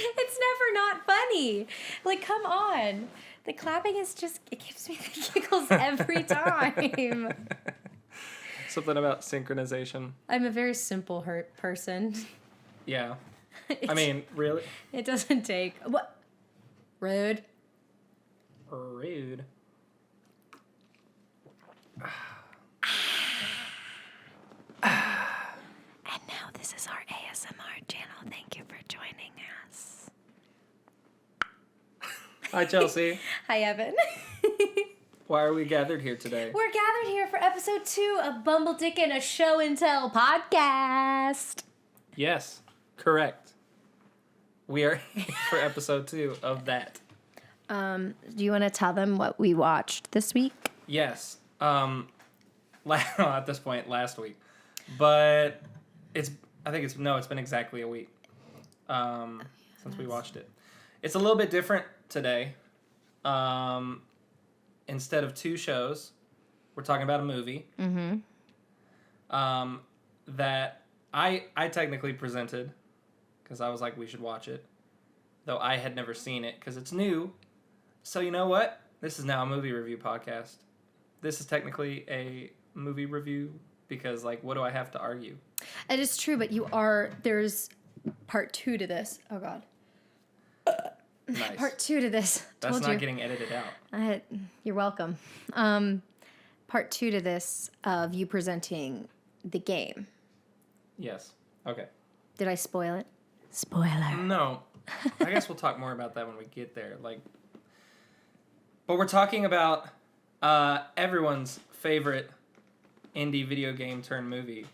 It's never not funny. Like, come on. The clapping is just, it gives me the giggles every time. Something about synchronization. I'm a very simple hurt person. Yeah. I mean, really? It doesn't take... What? Rude. Rude. And now this is our ASMR channel. Thank you for joining us. Hi, Chelsea. Hi, Evan. Why are we gathered here today? We're gathered here for episode 2 of Bumbledickin, a show and tell podcast. Yes, correct. We are here for episode 2 of that. Do you want to tell them what we watched this week? Yes. At this point, last week. But it's been exactly a week since we watched it. It's a little bit different today. Instead of 2 shows, we're talking about a movie. Mm-hmm. That I technically presented because I was like, we should watch it. Though I had never seen it because it's new. So you know what? This is now a movie review podcast. This is technically a movie review because, like, what do I have to argue? It is true, but there's part 2 to this. Oh, God. Nice. Part 2 to this. That's Told not you. getting edited out. You're welcome. Part 2 to this of you presenting the game. Yes. Okay. Did I spoil it? Spoiler. No. I guess we'll talk more about that when we get there. But we're talking about everyone's favorite indie video game turned movie,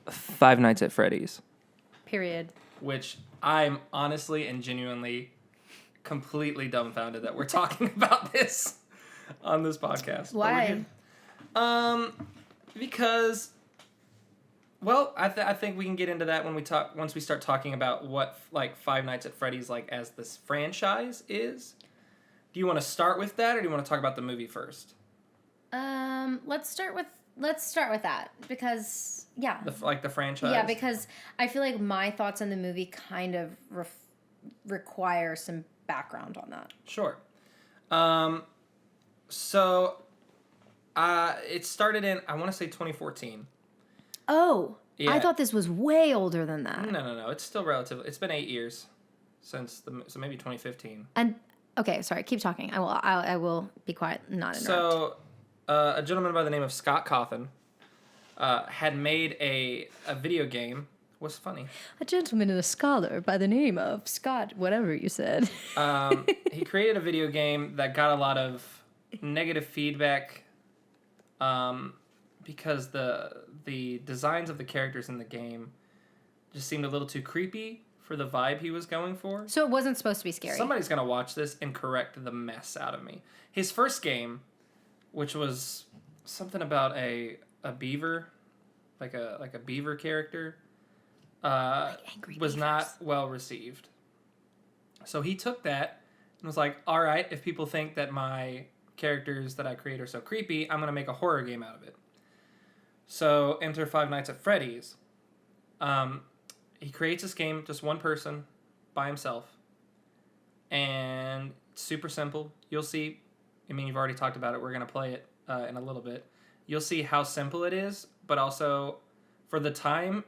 Five Nights at Freddy's. Period. Which I'm honestly and genuinely completely dumbfounded that we're talking about this on this podcast. Why? Because, well, I think we can get into that once we start talking about what like Five Nights at Freddy's like as this franchise is. Do you want to start with that, or do you want to talk about the movie first? Let's start with that because The franchise. Yeah, because I feel like my thoughts on the movie kind of require some background on that. Sure. So, it started in, I want to say 2014. Oh, Yeah. I thought this was way older than that. No. It's still relatively. It's been 8 years since so maybe 2015. And okay, sorry, keep talking. I will be quiet, not interrupt. So, a gentleman by the name of Scott Cawthon had made a video game. What's funny? A gentleman and a scholar by the name of Scott, whatever you said. He created a video game that got a lot of negative feedback because the designs of the characters in the game just seemed a little too creepy for the vibe he was going for. So it wasn't supposed to be scary. Somebody's going to watch this and correct the mess out of me. His first game, which was something about a beaver, like a beaver character, was not well received. So he took that and was like, all right, if people think that my characters that I create are so creepy, I'm going to make a horror game out of it. So enter Five Nights at Freddy's. He creates this game, just one person, by himself. And it's super simple. You'll see, I mean, you've already talked about it. We're going to play it in a little bit. You'll see how simple it is, but also for the time,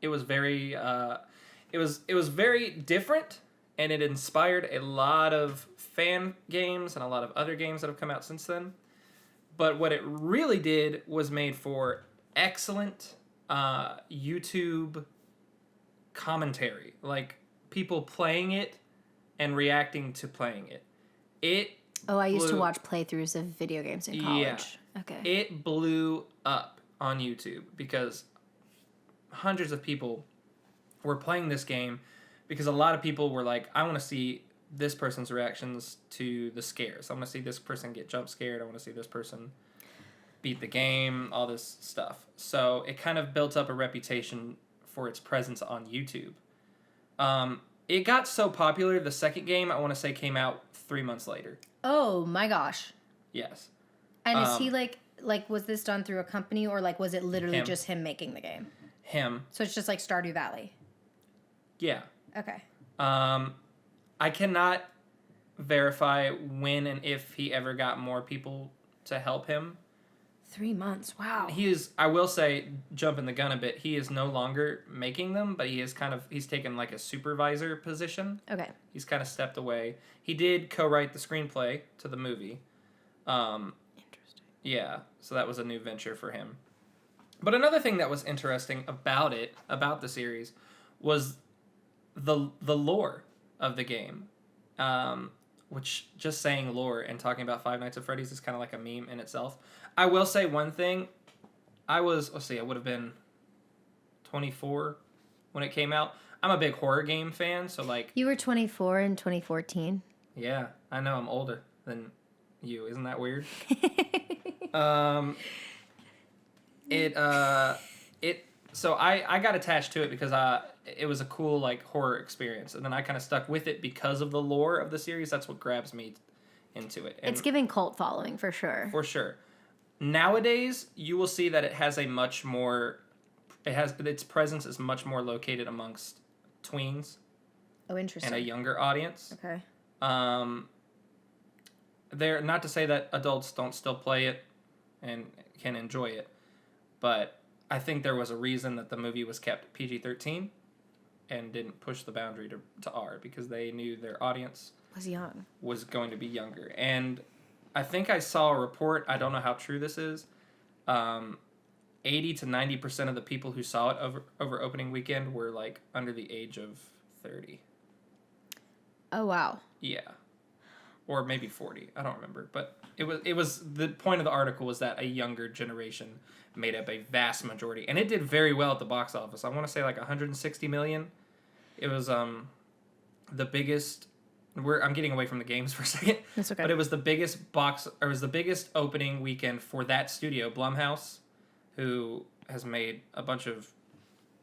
it was very, it was very different, and it inspired a lot of fan games and a lot of other games that have come out since then. But what it really did was made for excellent YouTube commentary, like people playing it and reacting to playing it. I used to watch playthroughs of video games in college. Yeah. Okay. It blew up on YouTube because hundreds of people were playing this game because a lot of people were like, I want to see this person's reactions to the scares. I want to see this person get jump scared. I want to see this person beat the game, all this stuff. So it kind of built up a reputation for its presence on YouTube. It got so popular, the second game, I want to say, came out 3 months later. Oh my gosh. Yes. And is he like was this done through a company, or like was it literally Him. just him making the game? Him. So it's just like Stardew Valley. Yeah. Okay. I cannot verify when and if he ever got more people to help him. 3 months. Wow. He is, I will say, jumping the gun a bit, he is no longer making them, but he's taken like a supervisor position. Okay. He's kind of stepped away. He did co-write the screenplay to the movie. Interesting. Yeah, so that was a new venture for him. But another thing that was interesting about the series, was the lore of the game. Which, just saying lore and talking about Five Nights at Freddy's is kind of like a meme in itself. I will say one thing. I would have been 24 when it came out. I'm a big horror game fan, so like... You were 24 in 2014. Yeah, I know, I'm older than you. Isn't that weird? So I got attached to it because it was a cool like horror experience, and then I kind of stuck with it because of the lore of the series. That's what grabs me into it. And it's giving cult following for sure. For sure. Nowadays, you will see that it has its presence is much more located amongst tweens. Oh, interesting. And a younger audience. Okay. They're not to say that adults don't still play it and can enjoy it, but I think there was a reason that the movie was kept PG-13 and didn't push the boundary to R, because they knew their audience was going to be younger. And I think I saw a report, I don't know how true this is, 80 to 90% of the people who saw it over opening weekend were like under the age of 30. Oh, wow. Yeah. Or maybe 40. I don't remember. But it was the point of the article was that a younger generation made up a vast majority. And it did very well at the box office. I want to say like 160 million. It was the biggest... I'm getting away from the games for a second. That's okay. But it was the biggest opening weekend for that studio, Blumhouse, who has made a bunch of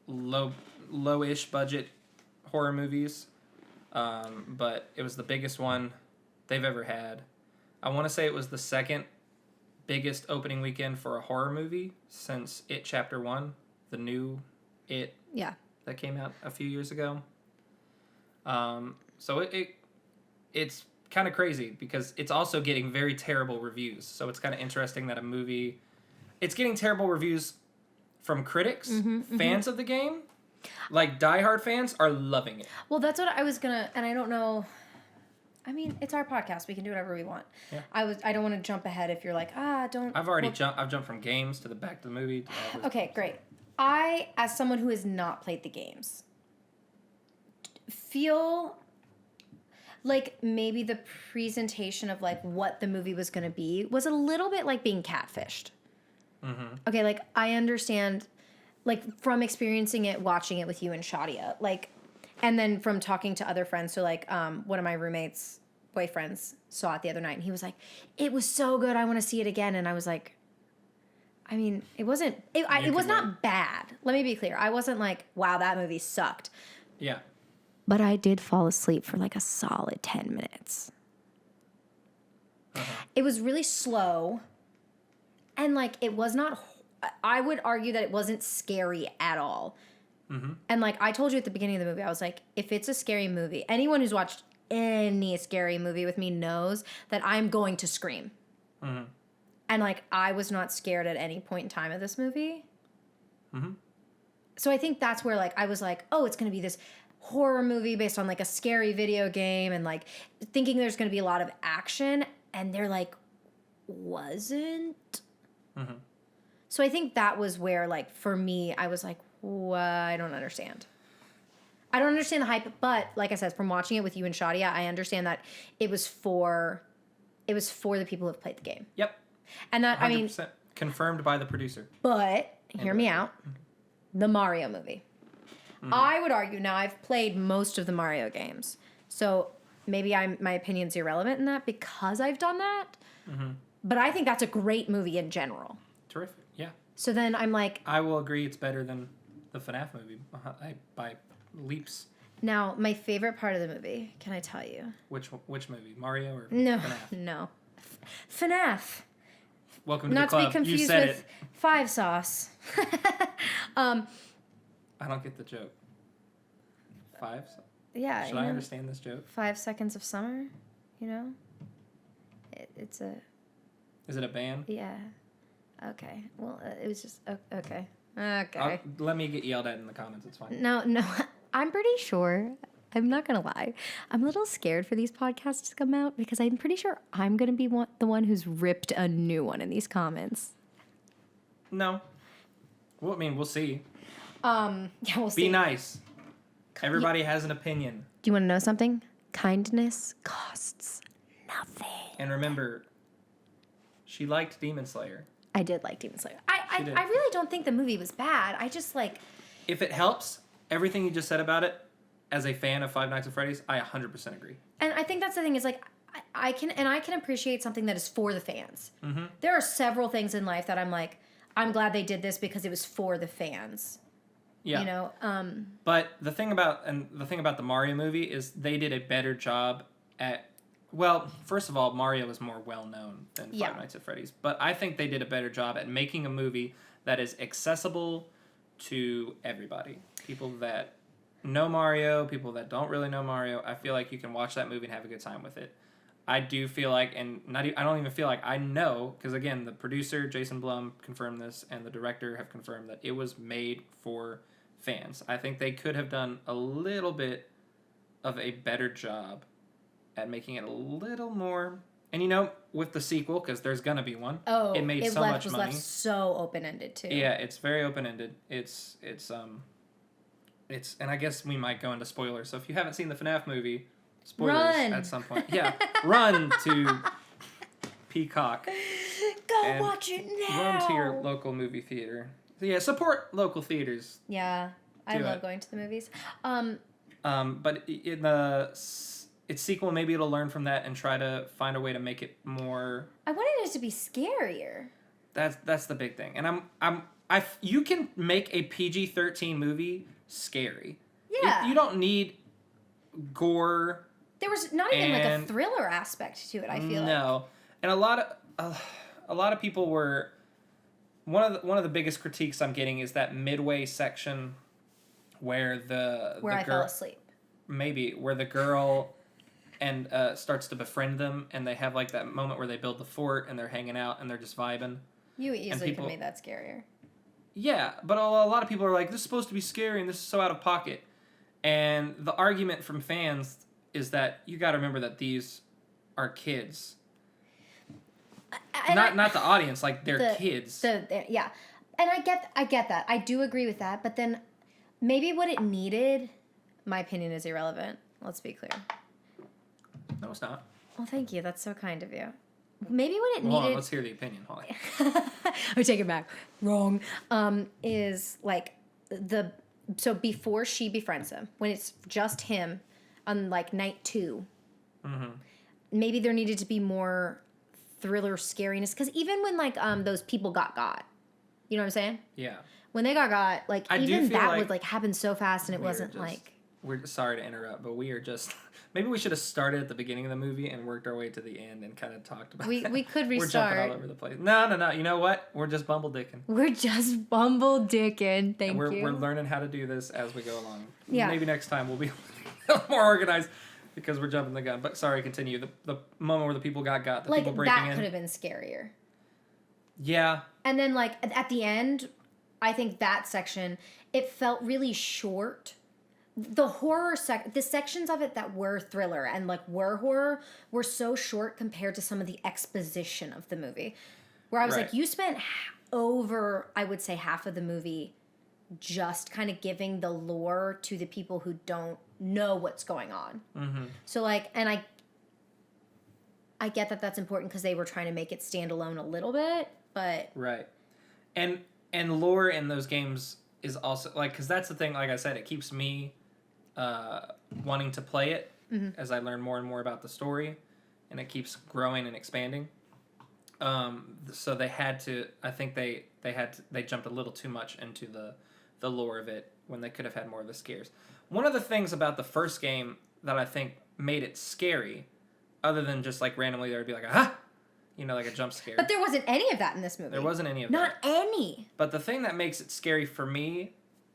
low-ish budget horror movies. But it was the biggest one they've ever had. I want to say it was the second biggest opening weekend for a horror movie since It Chapter 1, the new It that came out a few years ago. So it's kind of crazy because it's also getting very terrible reviews. So it's kind of interesting that a movie... It's getting terrible reviews from critics, fans of the game. Like, diehard fans are loving it. Well, that's what I was gonna... And I don't know... I mean, it's our podcast. We can do whatever we want. Yeah. I don't want to jump ahead if you're like, don't... I've jumped from games to back to the movie. Okay, great. I, as someone who has not played the games, feel like maybe the presentation of like what the movie was going to be was a little bit like being catfished. Mm-hmm. Okay, like I understand, like from experiencing it, watching it with you and Shadia, like, and then from talking to other friends. So like one of my roommates' boyfriends saw it the other night and he was like, it was so good, I want to see it again. And I was like, I mean, it was not bad. Let me be clear. I wasn't like, wow, that movie sucked. Yeah. But I did fall asleep for like a solid 10 minutes. Uh-huh. It was really slow. And like, it was not, I would argue that it wasn't scary at all. Mm-hmm. And like, I told you at the beginning of the movie, I was like, if it's a scary movie, anyone who's watched any scary movie with me knows that I'm going to scream. Mm-hmm. And like, I was not scared at any point in time of this movie. Mm-hmm. So I think that's where like, I was like, oh, it's going to be this horror movie based on like a scary video game and like thinking there's going to be a lot of action. And they're like, wasn't. Mm-hmm. So I think that was where like, for me, I was like, what? I don't understand. I don't understand the hype, but like I said, from watching it with you and Shadia, I understand that it was for the people who have played the game. Yep. And that, 100%. I mean, confirmed by the producer. But hear me out. The Mario movie. Mm-hmm. I would argue now I've played most of the Mario games, so maybe my opinion's irrelevant in that because I've done that. Mm-hmm. But I think that's a great movie in general. Terrific. Yeah. So then I'm like, I will agree it's better than the FNAF movie by leaps. Now, my favorite part of the movie, can I tell you? Which movie? Mario or no, FNAF? No. FNAF. Welcome to the club. Not to be confused with Five Sauce. I don't get the joke. Five? Yeah. Should I understand this joke? 5 Seconds of Summer, you know? It's a... Is it a band? Yeah. Okay. Well, it was just... Okay. Okay. Let me get yelled at in the comments. It's fine. No. I'm pretty sure... I'm not going to lie. I'm a little scared for these podcasts to come out because I'm pretty sure I'm going to be the one who's ripped a new one in these comments. No. Well, I mean, we'll see. Yeah, we'll see. Be nice. Everybody has an opinion. Do you want to know something? Kindness costs nothing. And remember, she liked Demon Slayer. I did like Demon Slayer. I really don't think the movie was bad. I just like... If it helps, everything you just said about it, as a fan of Five Nights at Freddy's, I 100% agree. And I think that's the thing is like, I can appreciate something that is for the fans. Mm-hmm. There are several things in life that I'm like, I'm glad they did this because it was for the fans. Yeah. You know? But the thing about the Mario movie is they did a better job at... Well, first of all, Mario is more well-known than Five Nights at Freddy's. But I think they did a better job at making a movie that is accessible to everybody. People that know Mario, people that don't really know Mario. I feel like you can watch that movie and have a good time with it. I do feel like, I don't even feel like, I know, because again, the producer, Jason Blum, confirmed this, and the director have confirmed that it was made for fans. I think they could have done a little bit of a better job at making it a little more... And you know, with the sequel, because there's going to be one, it made so much money. Left so open-ended, too. Yeah, it's very open-ended. It's and I guess we might go into spoilers. So if you haven't seen the FNAF movie, spoilers at some point. Yeah, run to Peacock. Go watch it now. Run to your local movie theater. So yeah, support local theaters. Yeah, I love going to the movies. But in its sequel, maybe it'll learn from that and try to find a way to make it more. I wanted it to be scarier. That's the big thing, and you can make a PG-13 movie scary. Yeah. You don't need gore. There was not even like a thriller aspect to it, I feel like. No. And a lot of people were one of the biggest critiques I'm getting is that midway section where the I girl, fell asleep. Maybe where the girl and starts to befriend them and they have like that moment where they build the fort and they're hanging out and they're just vibing. You easily could have made that scarier. Yeah, but a lot of people are like, this is supposed to be scary and this is so out of pocket. And the argument from fans is that you got to remember that these are kids. Not the audience, like they're kids. Yeah. And I get that. I do agree with that, but then maybe what it needed, my opinion is irrelevant. Let's be clear. No, it's not. Well, thank you. That's so kind of you. Maybe what it Hold needed... on, let's hear the opinion. Hold on. I take it back. Wrong. Is like so before she befriends him, when it's just him on like night 2, maybe there needed to be more thriller scariness. Because even when like those people got, you know what I'm saying? Yeah. When they got, like even that would like happen so fast and it wasn't like... We're sorry to interrupt, but we are just... Maybe we should have started at the beginning of the movie and worked our way to the end and kind of talked about it. We could restart. We're jumping all over the place. No. You know what? We're just Bumbledickin. We're just Bumbledickin. Thank you. We're learning how to do this as we go along. Yeah. Maybe next time we'll be more organized because we're jumping the gun. But sorry, continue. The moment where the people got the like, people breaking in. That could have been scarier. Yeah. And then like at the end, I think that section, it felt really short. The horror the sections of it that were thriller and like were horror were so short compared to some of the exposition of the movie, where I was like, you spent over, I would say, half of the movie just kind of giving the lore to the people who don't know what's going on. Mm-hmm. So like, and I get that that's important because they were trying to make it stand alone a little bit, but right, and lore in those games is also like, because that's the thing. Like I said, it keeps me wanting to play it as I learn more and more about the story, and it keeps growing and expanding. So they had to. I think they jumped a little too much into the lore of it when they could have had more of the scares. One of the things about the first game that I think made it scary, other than just like randomly there would be like like a jump scare. But there wasn't any of that in this movie. There wasn't any of that. Not any. But the thing that makes it scary for me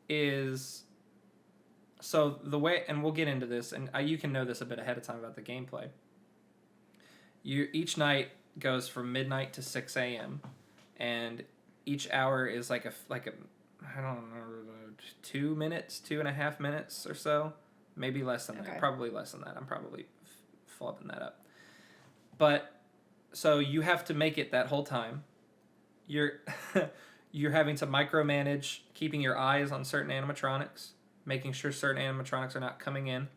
is So the way, and we'll get into this, and you can know this a bit ahead of time about the gameplay. Each night goes from midnight to 6 a.m. and each hour is like a I don't know, 2 minutes, 2.5 minutes or so, maybe less than that, probably less than that. I'm probably flubbing that up. But so you have to make it that whole time. You're you're having to micromanage keeping your eyes on certain animatronics, making sure certain animatronics are not coming in.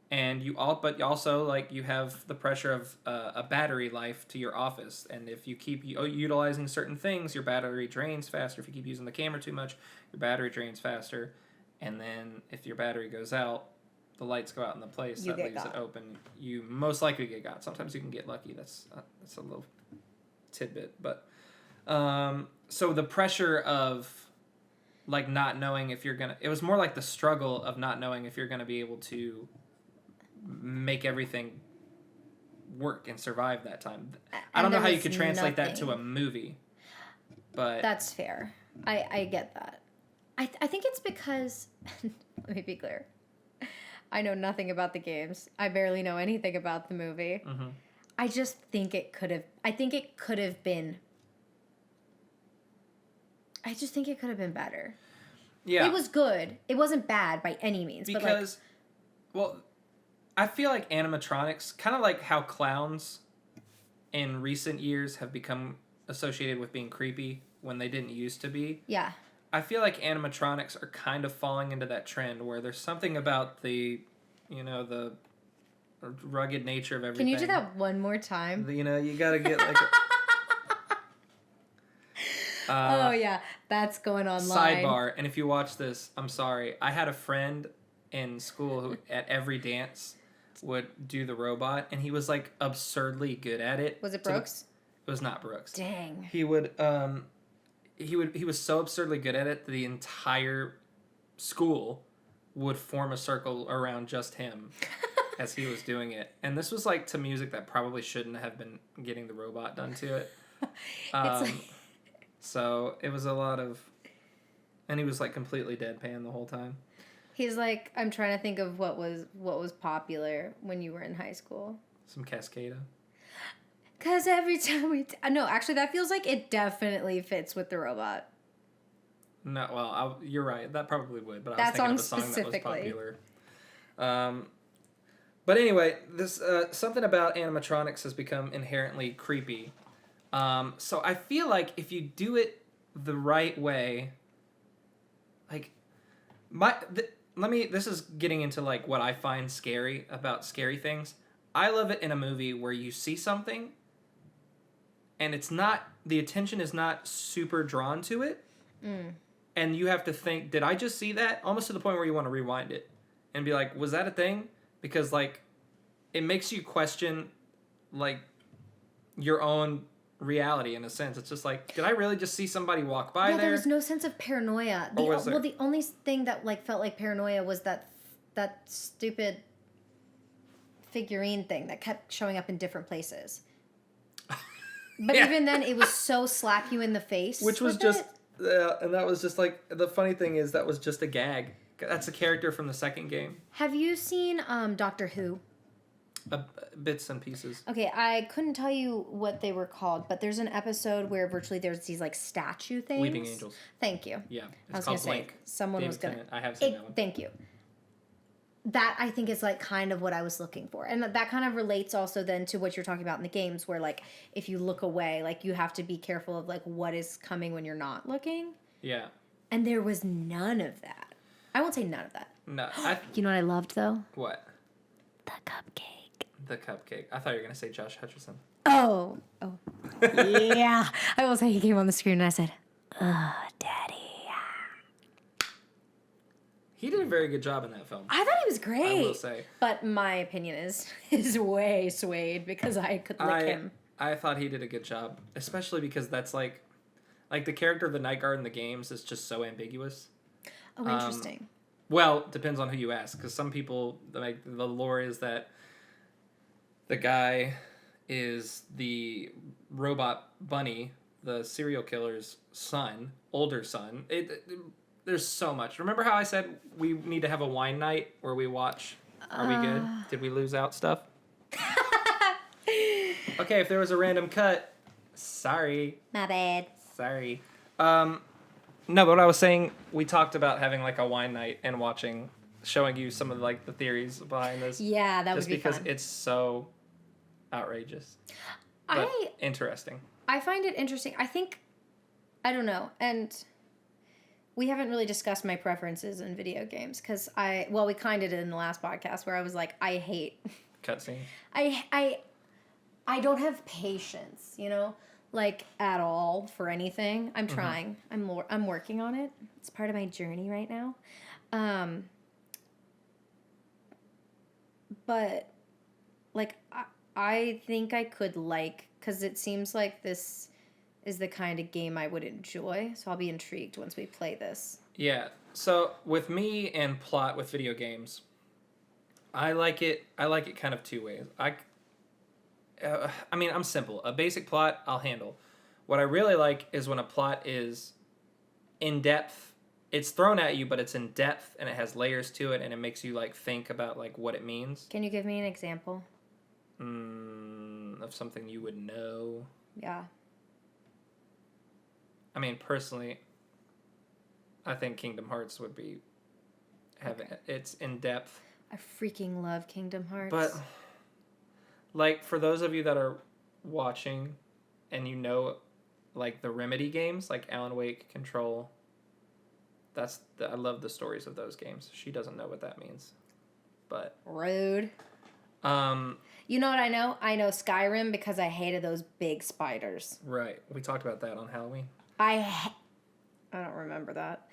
And but also, like, you have the pressure of a battery life to your office. And if you keep utilizing certain things, your battery drains faster. If you keep using the camera too much, your battery drains faster. And then if your battery goes out, the lights go out in the place. That leaves it open. You most likely get got. Sometimes you can get lucky. That's a little tidbit. But so the pressure of, like, not knowing if you're going to... It was more like the struggle of not knowing if you're going to be able to make everything work and survive that time. I don't know how you could translate that to a movie, but that's fair. I get that. I think it's because let me be clear. I know nothing about the games. I barely know anything about the movie. Mm-hmm. I just think it could have. I think it could have been. I just think it could have been better. Yeah, it was good. It wasn't bad by any means. Because, well, I feel like animatronics, kind of like how clowns in recent years have become associated with being creepy when they didn't used to be. Yeah. I feel like animatronics are kind of falling into that trend where there's something about the rugged nature of everything. Can you do that one more time? You gotta get like oh, yeah. That's going online. Sidebar, and if you watch this, I'm sorry. I had a friend in school who, at every dance, would do the robot, and he was, like, absurdly good at it. Was it Brooks? It was not Brooks. Dang. He was so absurdly good at it that the entire school would form a circle around just him as he was doing it. And this was, like, to music that probably shouldn't have been getting the robot done to it. So it was a lot of... And he was, like, completely deadpan the whole time. He's like, I'm trying to think of what was popular when you were in high school. Some Cascada. Because every time no, actually, that feels like it definitely fits with the robot. No, well, you're right. That probably would, but I was thinking of a song that was popular. But anyway, this something about animatronics has become inherently creepy. So I feel like if you do it the right way, like this is getting into, like, what I find scary about scary things. I love it in a movie where you see something and the attention is not super drawn to it. Mm. And you have to think, did I just see that? Almost to the point where you want to rewind it and be like, was that a thing? Because, like, it makes you question, like, your own reality in a sense. It's just like, did I really just see somebody walk by there? There was no sense of paranoia. The only thing that, like, felt like paranoia was that stupid figurine thing that kept showing up in different places. But yeah. Even then, it was so slap you in the face. Which was just, and that was just, like, the funny thing is that was just a gag. That's a character from the second game. Have you seen Doctor Who? Bits and pieces. Okay, I couldn't tell you what they were called, but there's an episode where virtually there's these, like, statue things. Weeping Angels. Thank you. Yeah, I was going to say, someone David was going to... I have seen that one. Thank you. That, I think, is, like, kind of what I was looking for. And that kind of relates also then to what you're talking about in the games, where, like, if you look away, like, you have to be careful of, like, what is coming when you're not looking. Yeah. And there was none of that. I won't say none of that. No. You know what I loved, though? What? The cupcake. The cupcake. I thought you were going to say Josh Hutcherson. Oh. Yeah. I will say he came on the screen and I said, "Oh, Daddy." He did a very good job in that film. I thought he was great. I will say. But my opinion is way swayed because I could lick him. I thought he did a good job, especially because that's like the character of the Night Guard in the games is just so ambiguous. Oh, interesting. Well, depends on who you ask, because some people, like, the lore is that the guy is the robot bunny, the serial killer's son, older son. there's so much. Remember how I said we need to have a wine night where we watch? Are we good? Did we lose out stuff? Okay, if there was a random cut, sorry. My bad. Sorry. No, but what I was saying, we talked about having like a wine night and showing you some of like the theories behind this. Yeah, that would be fun. Just because it's so outrageous. But interesting. I find it interesting. I don't know, and we haven't really discussed my preferences in video games because we kind of did in the last podcast where I was like, I hate cutscenes. I don't have patience, you know, like at all for anything. I'm trying. I'm working on it. It's part of my journey right now. But like I think I could because it seems like this is the kind of game I would enjoy. So I'll be intrigued once we play this. Yeah. So with me and plot with video games, I like it kind of two ways. I'm simple. A basic plot I'll handle. What I really like is when a plot is in depth. It's thrown at you, but it's in depth and it has layers to it and it makes you like think about like what it means. Can you give me an example? Of something you would know. Yeah. I mean, personally, I think Kingdom Hearts would be it's in depth. I freaking love Kingdom Hearts. But like for those of you that are watching and you know like the Remedy games, like Alan Wake, Control, I love the stories of those games. She doesn't know what that means. But rude. You know what I know? I know Skyrim because I hated those big spiders. Right. We talked about that on Halloween. I don't remember that.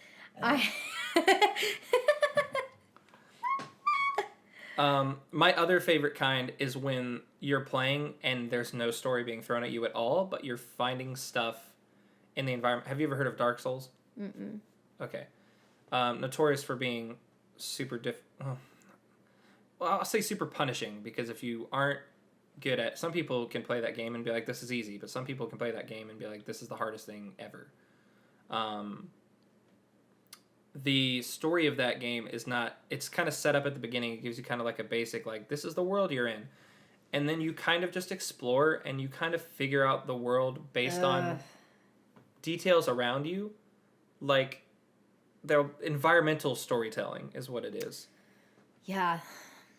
My other favorite kind is when you're playing and there's no story being thrown at you at all, but you're finding stuff in the environment. Have you ever heard of Dark Souls? Mm-mm. Okay. Notorious for being super well, I'll say super punishing, because if you aren't good at... Some people can play that game and be like, this is easy, but some people can play that game and be like, this is the hardest thing ever. The story of that game is not... It's kind of set up at the beginning. It gives you kind of like a basic, like, this is the world you're in. And then you kind of just explore and you kind of figure out the world based on details around you. Like, the environmental storytelling is what it is. Yeah.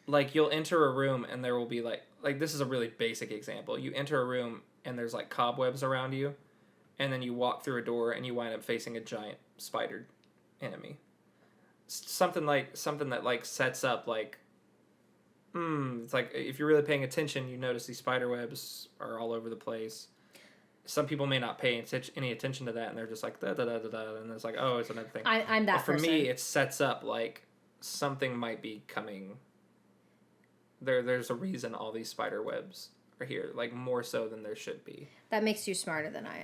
Like, you'll enter a room and there will be like this is a really basic example. You enter a room and there's like cobwebs around you, and then you walk through a door and you wind up facing a giant spider enemy. Something that like sets up like, it's like if you're really paying attention, you notice these spider webs are all over the place. Some people may not pay any attention to that, and they're just like da da da da da, and it's like, oh, it's another thing. I'm that person. For person. me, it sets up like something might be coming. There's a reason all these spider webs are here, like more so than there should be. That makes you smarter than I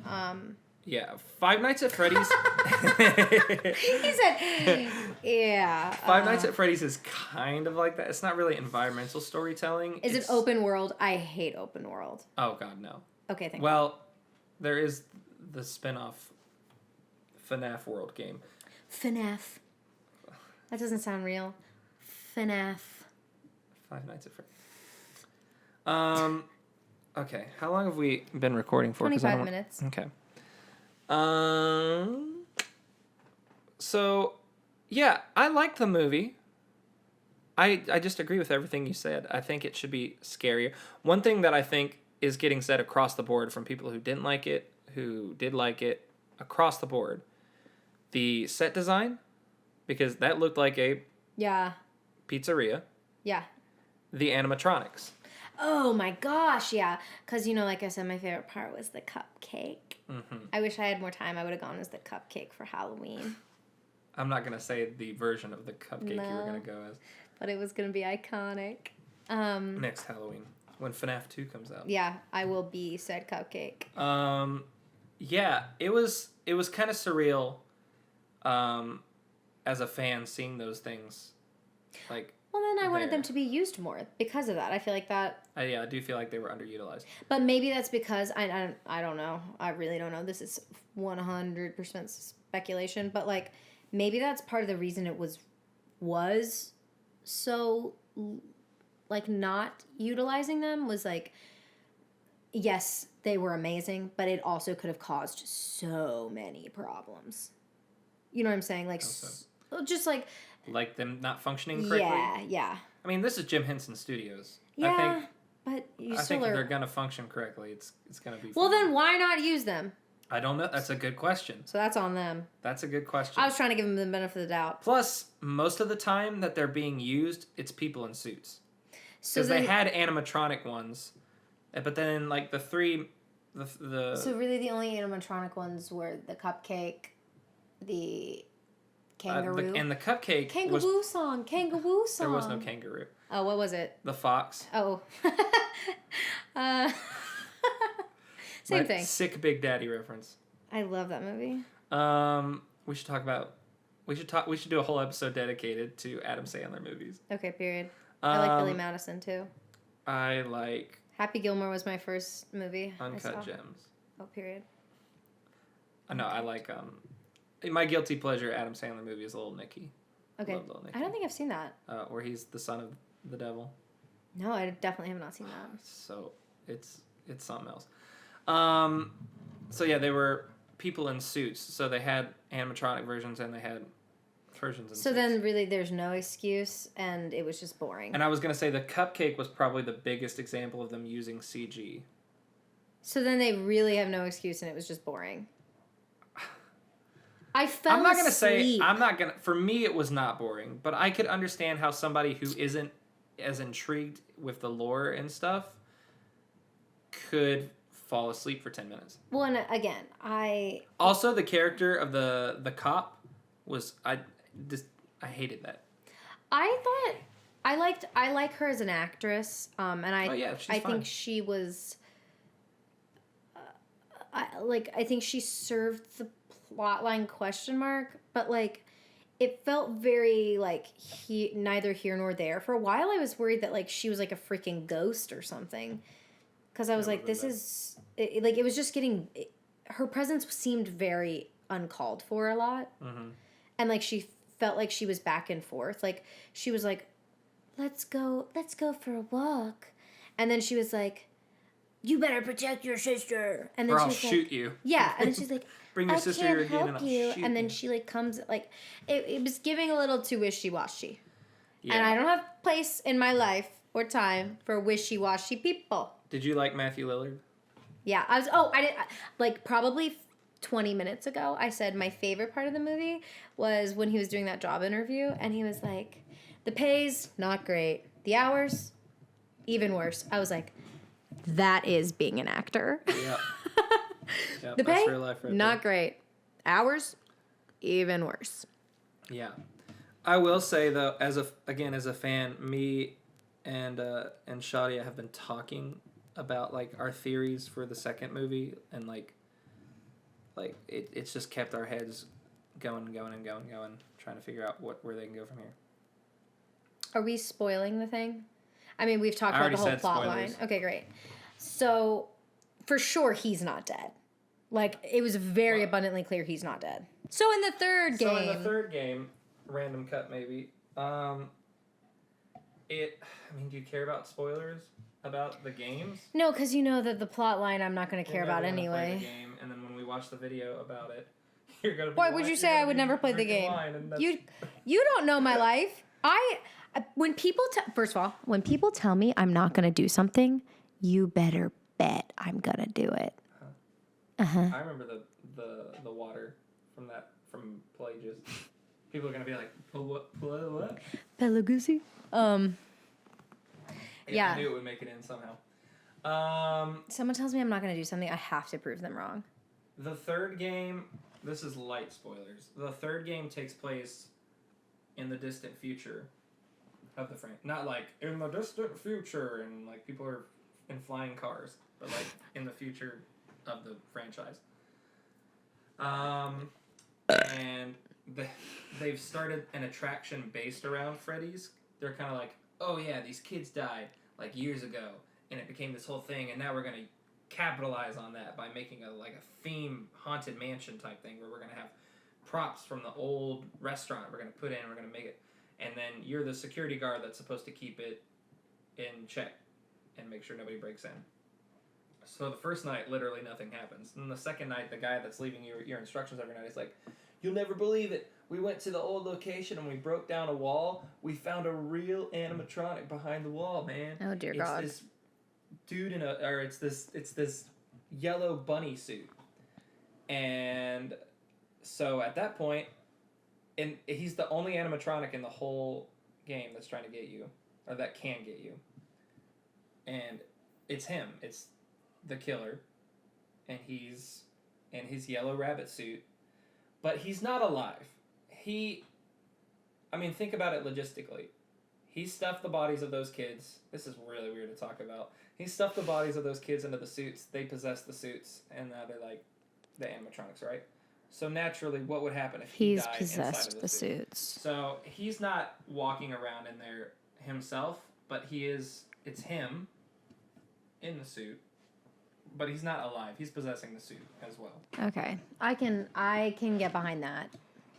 am. Yeah, Five Nights at Freddy's. He said, yeah. Five Nights at Freddy's is kind of like that. It's not really environmental storytelling. Is it open world? I hate open world. Oh, God, no. Okay, thank you. Well, there is the spin-off FNAF world game. FNAF. That doesn't sound real. FNAF. Five Nights at Freddy's. Okay, how long have we been recording for? 25 minutes. Okay. So, yeah, I like the movie. I just agree with everything you said. I think it should be scarier. One thing that I think is getting said across the board from people who didn't like it, who did like it, across the board, the set design, because that looked like a pizzeria. Yeah. The animatronics. Oh my gosh, yeah. Because, like I said, my favorite part was the cupcake. Mm-hmm. I wish I had more time. I would have gone as the cupcake for Halloween. I'm not going to say the version of the cupcake you were going to go as. But it was going to be iconic. Next Halloween, when FNAF 2 comes out. Yeah, I will be said cupcake. Yeah, it was kind of surreal as a fan seeing those things. Like... Well, then I wanted them to be used more because of that. I feel like that... yeah, I do feel like they were underutilized. But maybe that's because... I don't know. I really don't know. This is 100% speculation, but like maybe that's part of the reason it was so like not utilizing them was like, yes, they were amazing, but it also could have caused so many problems. You know what I'm saying? Like, just like them not functioning correctly. Yeah. I mean, this is Jim Henson Studios. Yeah, but I think if they're gonna function correctly, it's gonna be. Well, then why not use them? I don't know. That's a good question. So that's on them. That's a good question. I was trying to give them the benefit of the doubt. Plus, most of the time that they're being used, it's people in suits. Because they had animatronic ones, but then like the So really, the only animatronic ones were the cupcake, the kangaroo, and the cupcake. Kangaroo song. There was no kangaroo. Oh, what was it? The fox. Oh. Same thing. Sick Big Daddy reference. I love that movie. We should talk about. We should do a whole episode dedicated to Adam Sandler movies. Okay, period. I like Billy Madison too. I like. Happy Gilmore was my first movie. Uncut Gems. Oh, period. No, I like my guilty pleasure Adam Sandler movie is Little Nicky. Okay. Little Nicky. I don't think I've seen that. Where he's the son of the devil. No, I definitely have not seen that. So it's something else. So yeah, they were people in suits. So they had animatronic versions and they had versions in suits. So then really there's no excuse and it was just boring. And I was going to say the cupcake was probably the biggest example of them using CG. So then they really have no excuse and it was just boring. I fell I'm not going to asleep. say, for me it was not boring, but I could understand how somebody who isn't as intrigued with the lore and stuff could fall asleep for 10 minutes. Well, and again, Also, the character of the cop was... I hated that. I like her as an actress, and I think she was... I think she served the plotline ? But, like, it felt very, like, neither here nor there. For a while, I was worried that, like, she was, like, a freaking ghost or something. Because I was like, this is... it was just getting... her presence seemed very uncalled for a lot. Mm-hmm. And, like, she felt like she was back and forth. Like, she was like, let's go for a walk. And then she was like, you better protect your sister. And then or she I'll was shoot like, you. Yeah, and then she's like, bring your sister here again and I'll you. shoot And then you. she like comes like it was giving a little too wishy-washy. Yeah. And I don't have place in my life or time for wishy-washy people. Did you like Matthew Lillard? Yeah, probably 20 minutes ago, I said my favorite part of the movie was when he was doing that job interview and he was like, the pay's not great. The hours, even worse. I was like, that is being an actor. Yeah. Yep, the pay, that's real life right not there. great. Hours, even worse. Yeah. I will say though, as a fan, me and Shadia have been talking about like our theories for the second movie, and like it's just kept our heads going, trying to figure out where they can go from here. Are we spoiling the thing? I mean, we've talked about the whole plot line. Okay, great. So, for sure, he's not dead. Like, it was very abundantly clear he's not dead. So, in the third game... random cut maybe, do you care about spoilers about the games? No, because you know that the plot line I'm not going to care about anyway. Play the game, and then when we watch the video about it, you're going to be... Why would you say I would never play the game? You don't know my life. When people first of all, when people tell me I'm not going to do something, you better bet I'm going to do it. I remember the water from Pelagius. People are going to be like, what? Pelaguzzi? Yeah. I knew it would make it in somehow. Someone tells me I'm not going to do something, I have to prove them wrong. The third game, this is light spoilers. The third game takes place in the distant future of the franchise. Not like in the distant future and like people are in flying cars, but like in the future of the franchise. And they've started an attraction based around Freddy's. They're kind of like, oh yeah, these kids died like years ago, and it became this whole thing, and now we're gonna capitalize on that by making a theme haunted mansion type thing where we're gonna have props from the old restaurant we're going to put in, we're going to make it. And then you're the security guard that's supposed to keep it in check and make sure nobody breaks in. So the first night, literally nothing happens. And the second night, the guy that's leaving your instructions every night is like, you'll never believe it. We went to the old location and we broke down a wall. We found a real animatronic behind the wall, man. Oh, dear God. It's this dude it's this yellow bunny suit. And so at that point, and he's the only animatronic in the whole game that's trying to get you, or that can get you. And it's him. It's the killer. And he's in his yellow rabbit suit. But he's not alive. Think about it logistically. He stuffed the bodies of those kids. This is really weird to talk about. He stuffed the bodies of those kids into the suits. They possess the suits. And now they're like the animatronics, right? So naturally, what would happen if he died inside of the suits? So he's not walking around in there himself, but it's him in the suit, but he's not alive. He's possessing the suit as well. Okay. I can get behind that.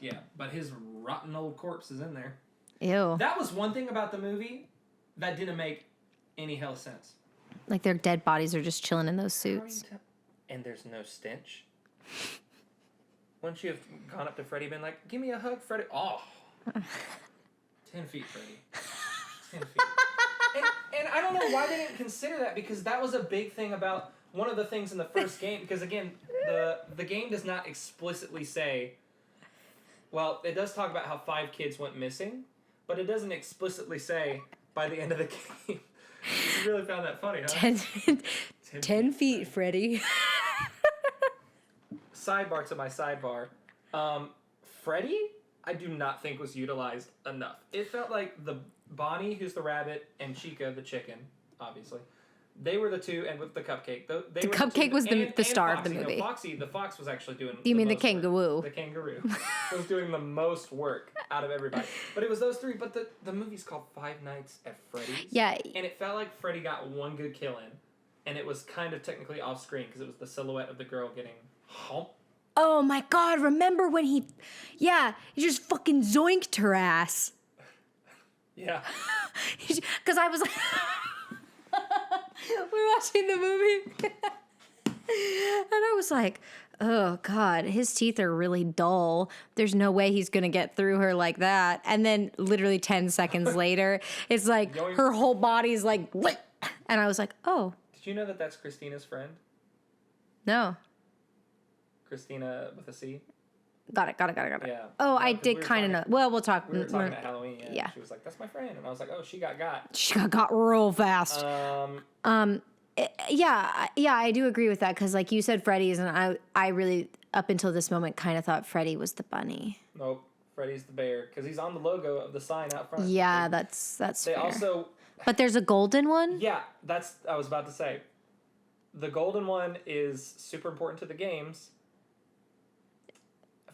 Yeah, but his rotten old corpse is in there. Ew. That was one thing about the movie that didn't make any hell sense. Like their dead bodies are just chilling in those suits. And there's no stench. Wouldn't you have gone up to Freddy and been like, give me a hug, Freddy? Oh. 10 feet, Freddy. 10 feet. And I don't know why they didn't consider that, because that was a big thing about one of the things in the first game. Because, again, the game does not explicitly say... Well, it does talk about how 5 kids went missing, but it doesn't explicitly say by the end of the game. You really found that funny, huh? 10 feet, Freddy. Sidebar to my sidebar. Freddy, I do not think was utilized enough. It felt like the Bonnie, who's the rabbit, and Chica, the chicken, obviously. They were the two, and with the cupcake. The cupcake was the star of the movie. No, the fox was actually doing You mean the kangaroo? Work. The kangaroo was doing the most work out of everybody. But it was those three. But the movie's called Five Nights at Freddy's. Yeah. And it felt like Freddy got one good kill in. And it was kind of technically off screen because it was the silhouette of the girl getting humped. Oh my God, remember when he just fucking zoinked her ass. Yeah. Because I was like, we're watching the movie. And I was like, oh God, his teeth are really dull. There's no way he's going to get through her like that. And then literally 10 seconds later, it's like her whole body's like, bleh. And I was like, oh. Did you know that that's Christina's friend? No. Christina with a C. Got it. Yeah. Oh, I did kind of know. Well, we'll talk. We were talking at Halloween. Yeah. She was like, "That's my friend," and I was like, "Oh, she got got." She got real fast. Yeah, I do agree with that because, like you said, Freddy's, and I really up until this moment kind of thought Freddy was the bunny. Nope, Freddy's the bear because he's on the logo of the sign out front. Yeah, that's They fair. also. But there's a golden one. Yeah, I was about to say. The golden one is super important to the games.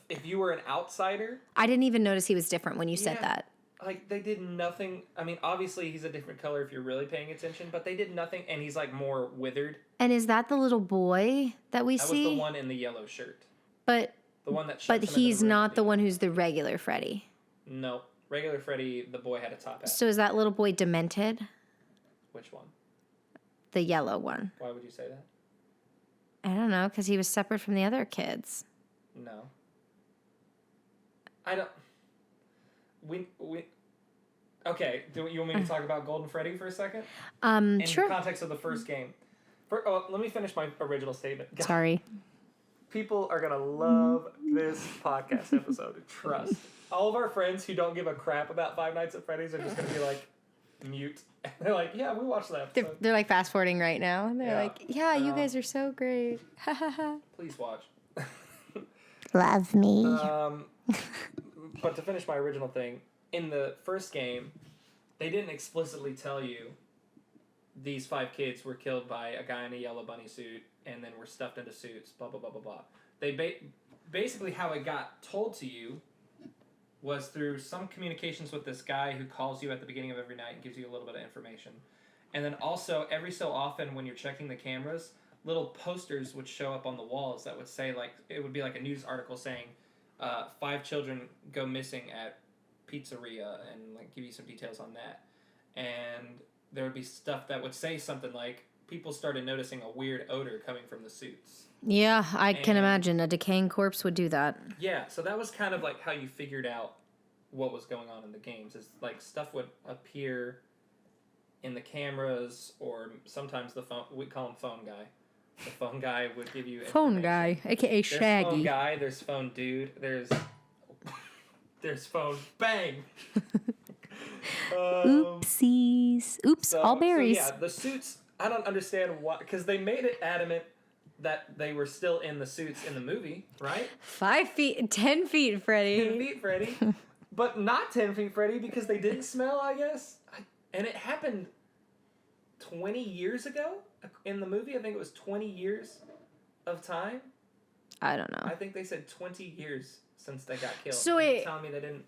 If you were an outsider... I didn't even notice he was different when you said that. Like, they did nothing... I mean, obviously, he's a different color if you're really paying attention, but they did nothing, and he's, like, more withered. And is that the little boy that we see? That was the one in the yellow shirt. But... The one that... But he's not the one who's the regular Freddy. No. Regular Freddy, the boy had a top hat. So is that little boy demented? Which one? The yellow one. Why would you say that? I don't know, because he was separate from the other kids. No. I don't... We... Okay, do you want me to talk about Golden Freddy for a second? Sure. In the context of the first game. Let me finish my original statement. Sorry. People are going to love this podcast episode. Trust. All of our friends who don't give a crap about Five Nights at Freddy's are just going to be like, mute. And they're like, yeah, we watched that episode. They're like fast forwarding right now. They're like, yeah, you guys are so great. Please watch. Love me. But to finish my original thing, in the first game, they didn't explicitly tell you these 5 kids were killed by a guy in a yellow bunny suit and then were stuffed into suits, blah, blah, blah, blah, blah. They basically how it got told to you was through some communications with this guy who calls you at the beginning of every night and gives you a little bit of information. And then also, every so often when you're checking the cameras, little posters would show up on the walls that would say, like, it would be like a news article saying, 5 children go missing at pizzeria, and like give you some details on that. And there would be stuff that would say something like, people started noticing a weird odor coming from the suits. Yeah, I can imagine a decaying corpse would do that. Yeah, so that was kind of like how you figured out what was going on in the games. Is like stuff would appear in the cameras, or sometimes the phone. We call him phone guy. The phone guy would give you phone guy, aka Shaggy. There's phone guy. There's phone dude. There's phone bang. Oopsies. Oops, all berries. So yeah, the suits. I don't understand why, because they made it adamant that they were still in the suits in the movie, right? 5 feet, 10 feet, Freddy. 10 feet, Freddy. But not 10 feet, Freddy, because they didn't smell, I guess. And it happened 20 years ago in the movie. I think it was 20 years of time. I don't know. I think they said 20 years since they got killed. So You're telling me they didn't...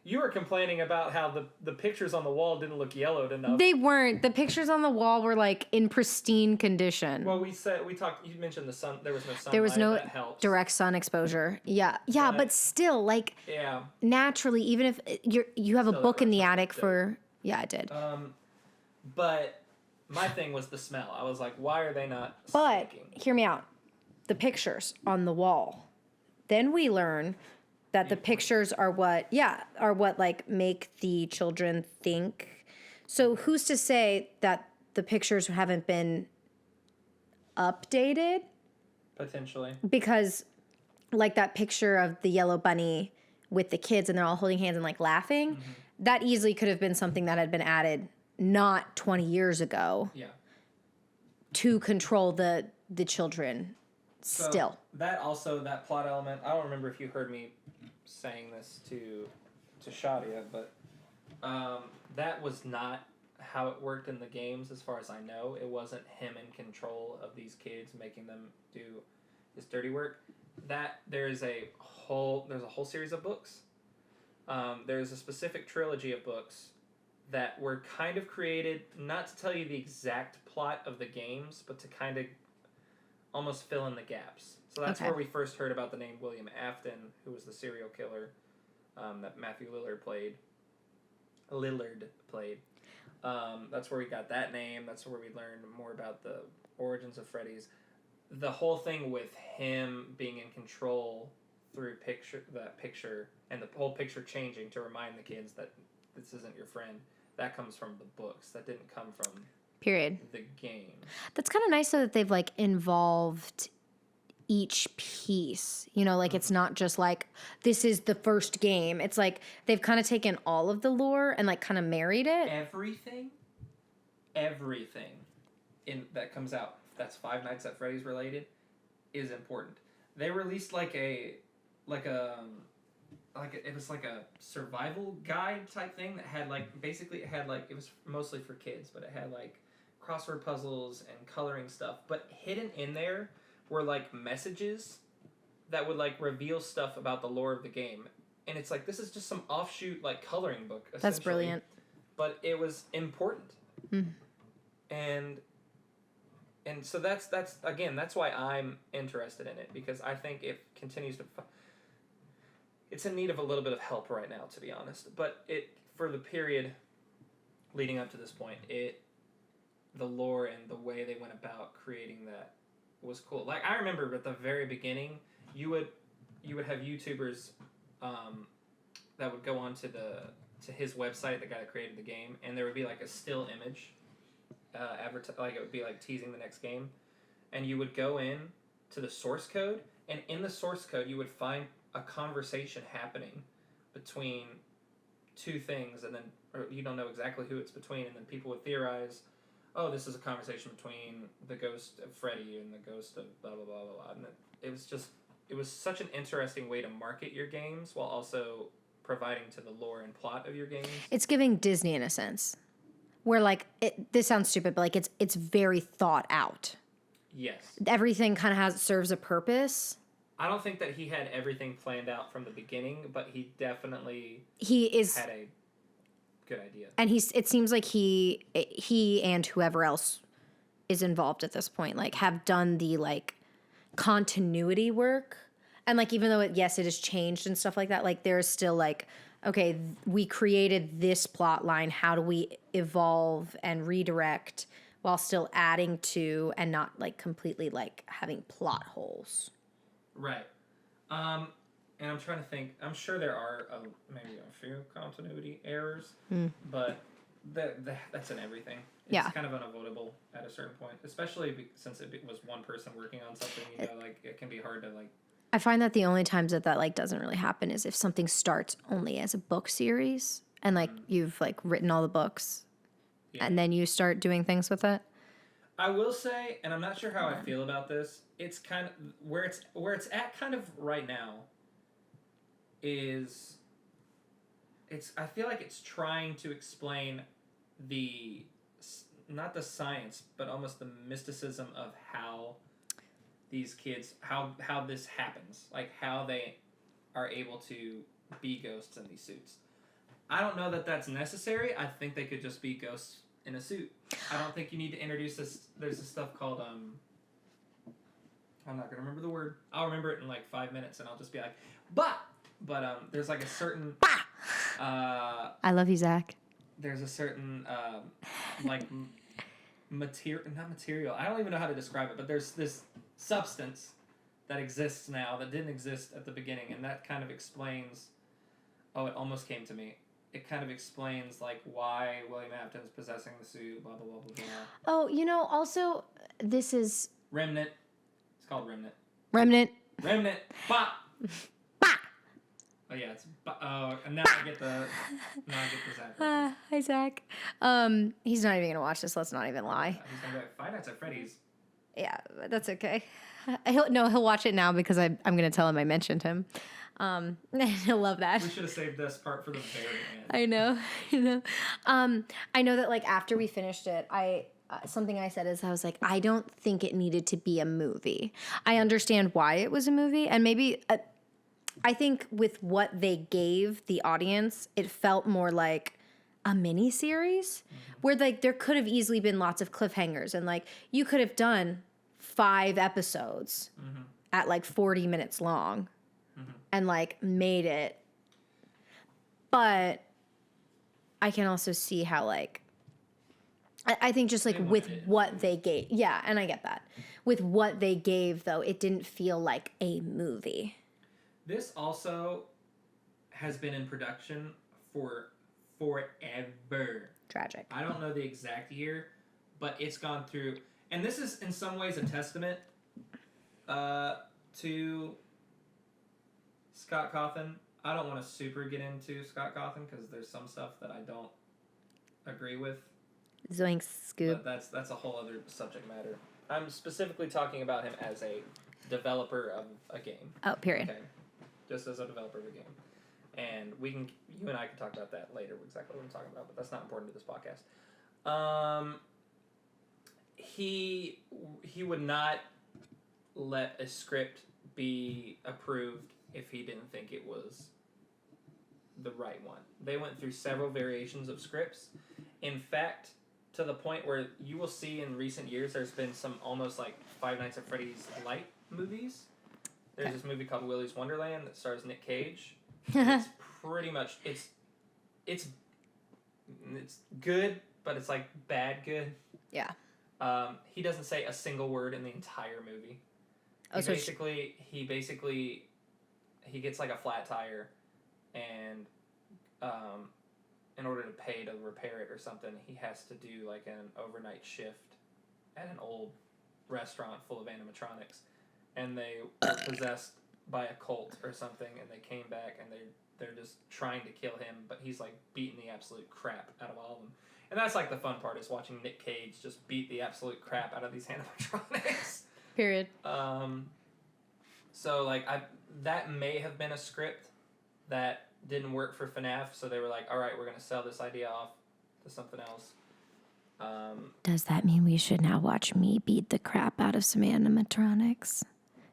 You were complaining about how the pictures on the wall didn't look yellowed enough. They weren't. The pictures on the wall were like in pristine condition. Well, we talked. You mentioned the sun. There was no sunlight. There was no that helps. direct sun exposure. Yeah, but still, like, naturally, even if you have a book in the attic for, it did. But my thing was the smell. I was like, why are they not? But stinking? hear me out. The pictures on the wall. Then we learn that the pictures are what like make the children think. So who's to say that the pictures haven't been updated? Potentially. Because like that picture of the yellow bunny with the kids and they're all holding hands and like laughing, that easily could have been something that had been added not 20 years ago. Yeah. To control the children still. That plot element, I don't remember if you heard me saying this to Shadia, but that was not how it worked in the games as far as I know. It wasn't him in control of these kids, making them do his dirty work. There's a whole series of books. There's a specific trilogy of books that were kind of created, not to tell you the exact plot of the games, but to kind of almost fill in the gaps. So that's where we first heard about the name William Afton, who was the serial killer that Matthew Lillard played. That's where we got that name. That's where we learned more about the origins of Freddy's. The whole thing with him being in control through that picture, and the whole picture changing to remind the kids that this isn't your friend, that comes from the books. That didn't come from the game. That's kind of nice though that they've like involved each piece, like it's not just like this is the first game. It's like they've kind of taken all of the lore and like kind of married it. Everything in that comes out that's Five Nights at Freddy's related is important. They released it was like a survival guide type thing that had it was mostly for kids, but it had like crossword puzzles and coloring stuff, but hidden in there were like messages that would like reveal stuff about the lore of the game. And it's like, this is just some offshoot like coloring book, essentially. That's brilliant. But it was important. And so that's why I'm interested in it, because I think it continues to it's in need of a little bit of help right now, to be honest. But for the period leading up to this point, the lore and the way they went about creating that was cool. Like, I remember at the very beginning, you would have YouTubers that would go on to his website, the guy that created the game, and there would be like a still image, like it would be like teasing the next game, and you would go in to the source code, and in the source code you would find a conversation happening between two things, and then you don't know exactly who it's between, and then people would theorize, oh, this is a conversation between the ghost of Freddy and the ghost of blah, blah, blah, blah, blah. And it was such an interesting way to market your games while also providing to the lore and plot of your games. It's giving Disney in a sense, where like, this sounds stupid, but like it's very thought out. Yes. Everything kind of serves a purpose. I don't think that he had everything planned out from the beginning, but he definitely had a good idea. And it seems like he and whoever else is involved at this point like have done the like continuity work, And like, even though it has changed and stuff like that, like there's still like, okay, we created this plot line. How do we evolve and redirect while still adding to and not like completely like having plot holes? Right. And I'm trying to think. I'm sure there are maybe a few continuity errors, but that's in everything. It's kind of unavoidable at a certain point, especially since it was one person working on something. You know, like it can be hard to like. I find that the only times that like doesn't really happen is if something starts only as a book series and like you've like written all the books, and then you start doing things with it. I will say, and I'm not sure how I feel about this. It's kind of where it's at kind of right now. I feel like it's trying to explain not the science, but almost the mysticism of how these kids, how this happens, like how they are able to be ghosts in these suits. I don't know that that's necessary. I think they could just be ghosts in a suit. I don't think you need to introduce this. There's this stuff called I'm not gonna remember the word. I'll remember it in like 5 minutes, and I'll just be like, but there's like a certain. I love you, Zach. There's a certain like not material. I don't even know how to describe it, but there's this substance that exists now that didn't exist at the beginning, and that kind of explains. Oh, it almost came to me. It kind of explains like why William Afton's possessing the suit. Blah blah blah blah blah. Oh, also this is Remnant. It's called Remnant. Remnant. Remnant. Bah. Bah. Oh yeah, it's and now I get the Zach. Hi Zach. He's not even gonna watch this. Let's not even lie. He's gonna be like, Five Nights at Freddy's. Yeah, that's okay. He'll watch it now because I'm gonna tell him I mentioned him. He'll love that. We should have saved this part for the very end. I know. I know that like after we finished it, something I said is I was like, I don't think it needed to be a movie. I understand why it was a movie, and maybe I think with what they gave the audience, it felt more like a mini series where like there could have easily been lots of cliffhangers, and like you could have done 5 episodes at like 40 minutes long and like made it. But I can also see how like I think just like with what they gave. Yeah, and I get that. With what they gave though, it didn't feel like a movie. This also has been in production for forever. Tragic. I don't know the exact year, but it's gone through, and this is in some ways a testament to Scott Cawthon. I don't want to super get into Scott Cawthon because there's some stuff that I don't agree with. Zoinks, Scoop. But that's a whole other subject matter. I'm specifically talking about him as a developer of a game. Oh, period. Okay. Just as a developer of a game. And you and I can talk about that later, exactly what I'm talking about, but that's not important to this podcast. He would not let a script be approved if he didn't think it was the right one. They went through several variations of scripts. In fact, to the point where you will see in recent years there's been some almost like Five Nights at Freddy's light movies. There's this movie called Willy's Wonderland that stars Nick Cage. It's pretty much it's good, but it's like bad good. Yeah. He doesn't say a single word in the entire movie. He gets like a flat tire, and in order to pay to repair it or something, he has to do like an overnight shift at an old restaurant full of animatronics, and they were possessed by a cult or something, and they came back and they're just trying to kill him, but he's like beating the absolute crap out of all of them. And that's like the fun part, is watching Nick Cage just beat the absolute crap out of these animatronics. Period. So like that may have been a script that didn't work for FNAF, so they were like, all right, we're going to sell this idea off to something else. Does that mean we should now watch me beat the crap out of some animatronics?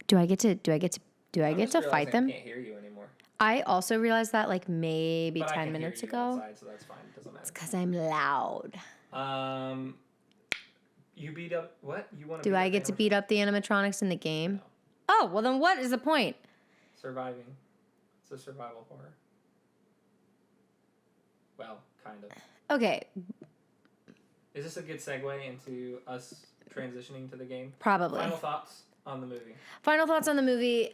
Do I get to fight them? I can't hear you anymore. I also realized that like maybe but 10 minutes ago. Outside, so that's fine. It doesn't matter. It's because I'm loud. You beat up what? You want to? Do I get to beat up the animatronics in the game? No. Oh, well then what is the point? surviving. It's a survival horror. Well, kind of. Okay. Is this a good segue into us transitioning to the game? Probably. Final thoughts on the movie. Final thoughts on the movie.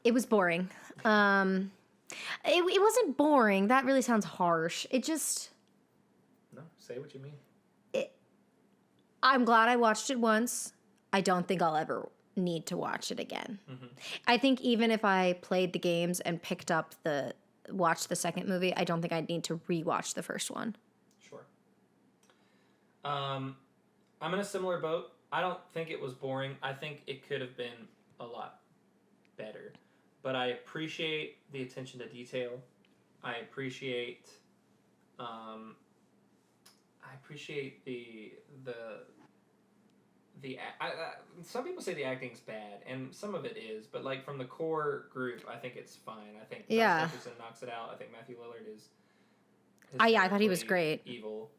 It was boring. It wasn't boring. That really sounds harsh. It just... No, say what you mean. I'm glad I watched it once. I don't think I'll ever need to watch it again. Mm-hmm. I think even if I played the games and watched the second movie, I don't think I'd need to rewatch the first one. Sure. I'm in a similar boat. I don't think it was boring. I think it could have been a lot better. But I appreciate the attention to detail. I appreciate some people say the acting's bad, and some of it is, but like from the core group, I think it's fine. I think Josh Hutcherson knocks it out. I think Matthew Lillard is I thought he was great. Evil.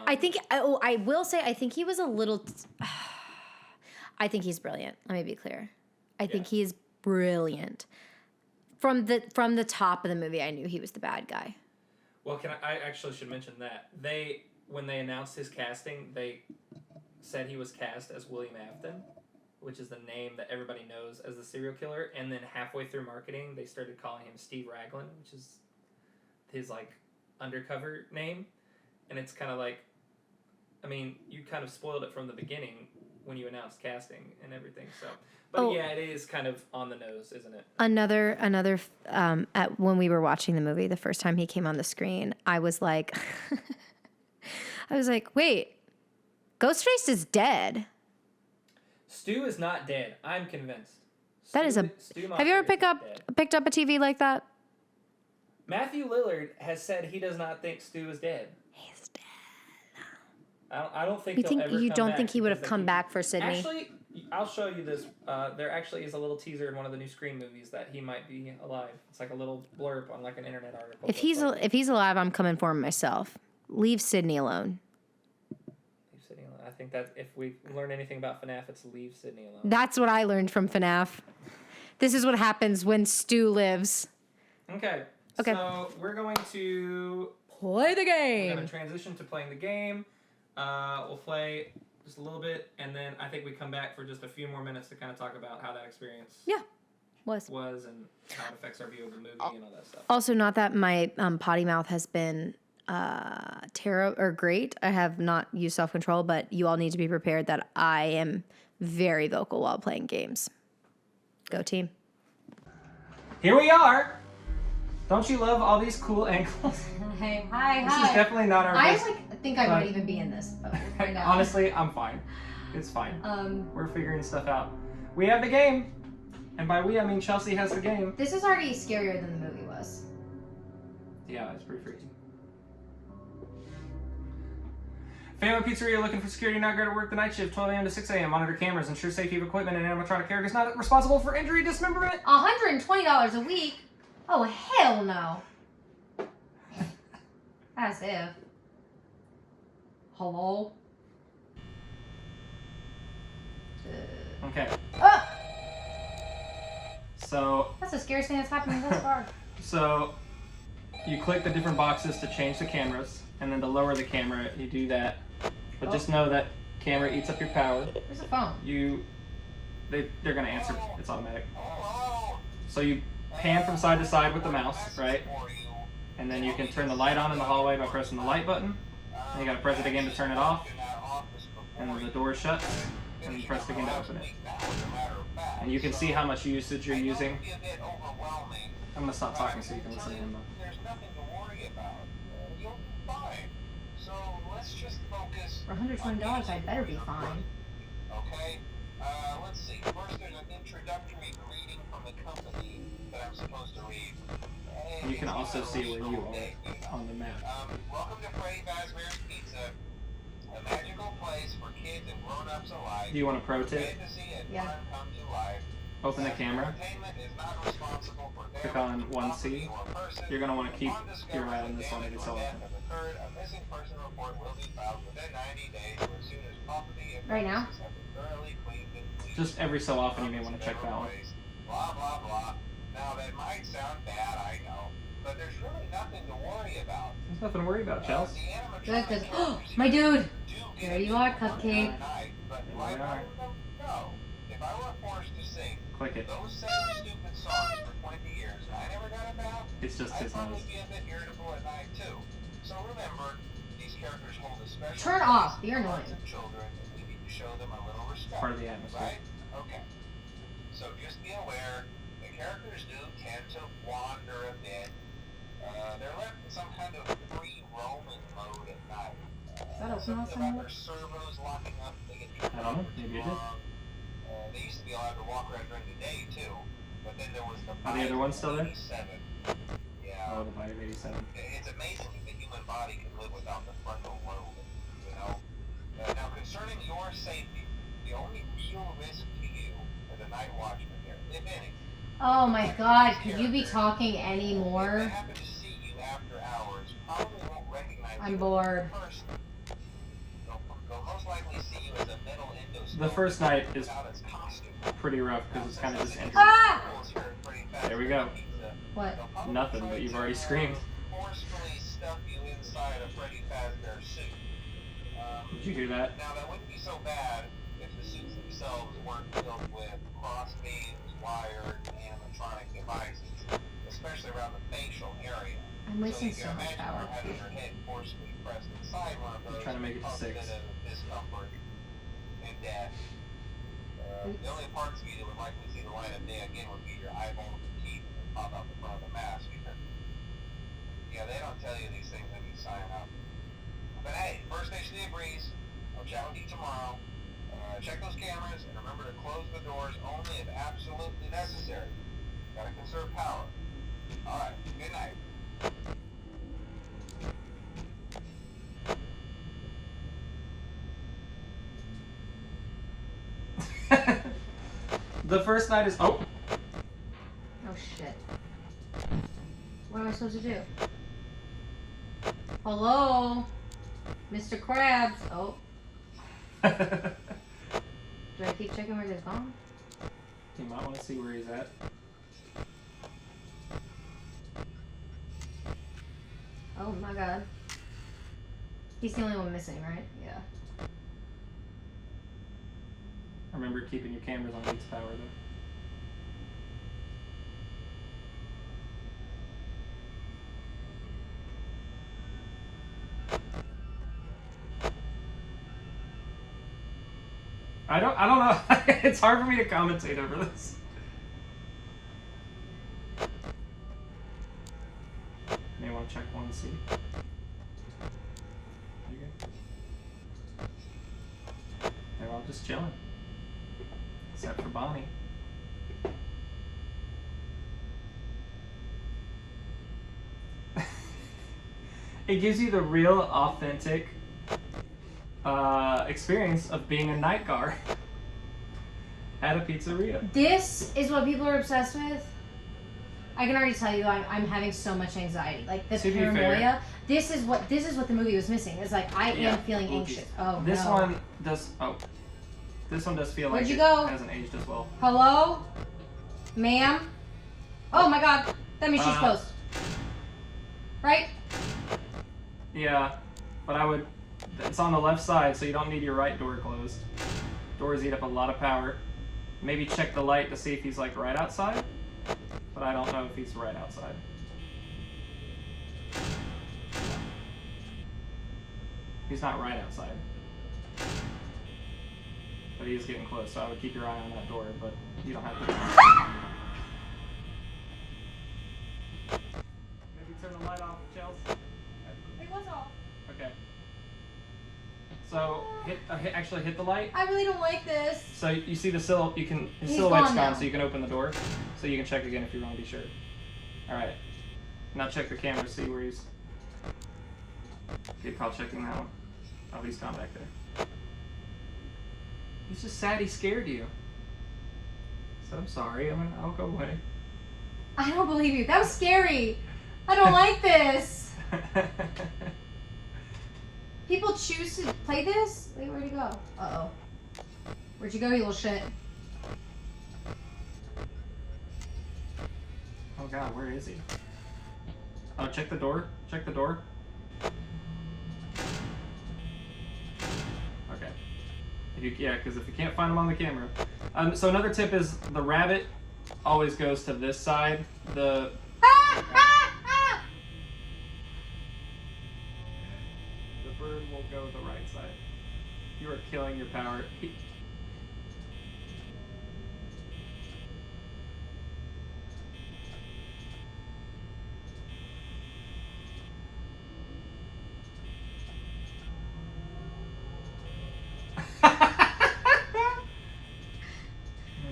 I think. Oh, I will say, I think he was a little. I think he's brilliant. Let me be clear. I think he's brilliant. From the top of the movie, I knew he was the bad guy. Well, I actually should mention that when they announced his casting, they said he was cast as William Afton, which is the name that everybody knows as the serial killer. And then halfway through marketing, they started calling him Steve Raglan, which is his like undercover name. And it's kind of like, I mean, you kind of spoiled it from the beginning when you announced casting and everything. So, but yeah, it is kind of on the nose, isn't it? Another when we were watching the movie, the first time he came on the screen, I was like, wait, Ghostface is dead. Stu is not dead. I'm convinced. Have you ever picked up a TV like that? Matthew Lillard has said he does not think Stu is dead. He's dead. I don't think you don't think he would have come back for Sydney? Actually, I'll show you this. There actually is a little teaser in one of the new Scream movies that he might be alive. It's like a little blurb on like an internet article. If he's alive, I'm coming for him myself. Leave Sydney alone. Leave Sydney alone. I think that if we learn anything about FNAF, it's leave Sydney alone. That's what I learned from FNAF. This is what happens when Stu lives. Okay. So we're going to play the game. We're going to transition to playing the game. We'll play just a little bit, and then I think we come back for just a few more minutes to kind of talk about how that experience was and how it affects our view of the movie and all that stuff. Also, not that my potty mouth has been terrible or great. I have not used self-control, but you all need to be prepared that I am very vocal while playing games. Go team. Here we are. Don't you love all these cool angles? Hey, hi. This is definitely not our best. I think I might even be in this. But right now. Honestly, I'm fine. It's fine. We're figuring stuff out. We have the game. And by we, I mean Chelsie has the game. This is already scarier than the movie was. Yeah, it's pretty freaky. Family Pizzeria looking for security, not great at work the night shift, 12 a.m. to 6 a.m. Monitor cameras, ensure safety of equipment, and animatronic characters not responsible for injury, dismemberment. $120 a week? Oh, hell no. As if. Hello? Okay. So... That's the scariest thing that's happened thus far. So, you click the different boxes to change the cameras, and then to lower the camera, you do that. But just know that camera eats up your power. Where's the phone? They're gonna answer. It's automatic. So you pan from side to side with the mouse, right? And then you can turn the light on in the hallway by pressing the light button. And you gotta press it again to turn it off. And then the door shuts, and you press it again to open it. And you can see how much usage you're using. I'm gonna stop talking so you can listen to him. For $120, I better be fine. Okay. Let's see. First, there's an introductory greeting from the company that I'm supposed to read. And you can also see where you are on the map. Welcome to Freddy Fazbear's Pizza, a magical place for kids and grown-ups alike. Do you want a pro tip? Yeah. Open the camera. Click on 1C. You're going to want to keep your eye on this one every so often. Right now? Just every so often you may want to check that one. Blah, blah, blah. Now might sound bad, I know, but there's really nothing to worry about. There's nothing to worry about, Chelsea. Good, because my dude. There you are, Cupcake. But do I know them? No. If I were forced to sing Click it. those same stupid songs for 20 years and I never got a bath, It's just I'd his probably nose. be a bit irritable at night too. So remember, these characters hold a special Turn place off. in You're the hearts annoying. of children, and we need to show them a little respect. Part of the atmosphere. Right? Okay. So just be aware, the characters do tend to wander a bit. They're left in some kind of free roaming mode at night. That Something open about their servos locking up, they get I don't know. Maybe you did. They used to be allowed to walk around during the day too, but then there was the Are the other ones still there? 87. Yeah. Oh, the Bite of 87. It's amazing that the human body can live without the frontal lobe, you know? Now, concerning your safety, the only real risk to you as a night watchman here, if any, Oh my god, could you be talking if anymore? they happen to see you after hours, probably won't recognize I'm you bored. as a person. They'll most likely see you as a metal endoscope The first night is without its costume. pretty rough because it's kind of just entry. Ah! There we go. What? Nothing, but you've already screamed. Forcefully stuff you inside a Freddy Fazbear suit. Did you hear that? Now that wouldn't be so bad if the suits themselves weren't filled with cross beams, wired, animatronic devices, especially around the facial area. I'm wasting you so can much imagine power. having your head forcefully pressed inside one of those. Trying to make it to 6. A bit of discomfort and death. The only parts of you that would likely see the light of day again would be your eyeballs and teeth that pop out the front of the mask. Yeah, they don't tell you these things when you sign up. But hey, First Station agrees. I'll chat with you tomorrow. Check those cameras and remember to close the doors only if absolutely necessary. Gotta conserve power. Alright, good night. The first night is. Oh! Oh shit. What am I supposed to do? Hello? Mr. Krabs. Oh. Do I keep checking where he's gone? You might want to see where he's at. Oh my god. He's the only one missing, right? Yeah. Remember keeping your cameras on max power though. I don't know. It's hard for me to commentate over this. May want to check one see. You good? They're all just chilling. Except for Bonnie. It gives you the real authentic experience of being a night guard at a pizzeria. This is what people are obsessed with. I can already tell you, I'm having so much anxiety. Like the To be paranoia. fair- This is what the movie was missing. It's like I Yeah. am feeling anxious. Oh This no. one does. Oh, this one does feel Where'd like you it go? hasn't aged as well. Hello, ma'am. Oh my god. That means she's Uh, closed. Right? Yeah, but I would. It's on the left side, so you don't need your right door closed. Doors eat up a lot of power. Maybe check the light to see if he's like right outside, but I don't know if he's right outside. He's not right outside, but he is getting close, so I would keep your eye on that door, but you don't have to. Maybe turn the light off, Chelsea. It was off. Okay. So actually hit the light. I really don't like this. So you see the his He's silhouette's gone gone, now. so you can open the door. So you can check again if you want to be sure. All right. Now check the camera, see where he's. Good call checking that one. Oh, he's gone back there. He's just sad he scared you. So I'm sorry. I'll go away. I don't believe you. That was scary. I don't like this. People choose to play this? Wait, where'd he go? Uh-oh. Where'd you go, you little shit? Oh god, where is he? Oh, check the door. Check the door. Okay. Yeah, because if you can't find him on the camera. So another tip is the rabbit always goes to this side. The bird will go the right side. You are killing your power.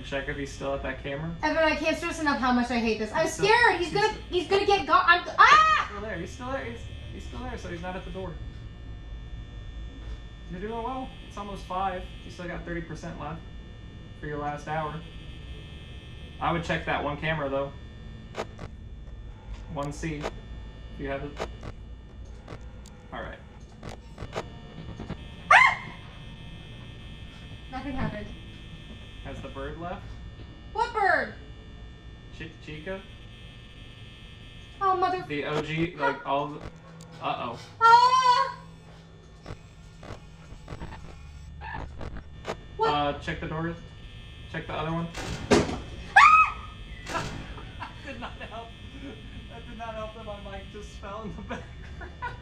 Check if he's still at that camera. Evan, I can't stress enough how much I hate this. I'm Still- scared. He's gonna get gone. He's still there. He's still there. He's still there, so he's not at the door. You're doing well. It's almost 5. You still got 30% left for your last hour. I would check that one camera though. 1C. If you have it. Alright. Nothing happened. Has the bird left? What bird? Chica? Oh, mother. The OG, like all the... Uh-oh. Ah! What? Check the door. Check the other one. Ah! That did not help. That did not help that my mic just fell in the background.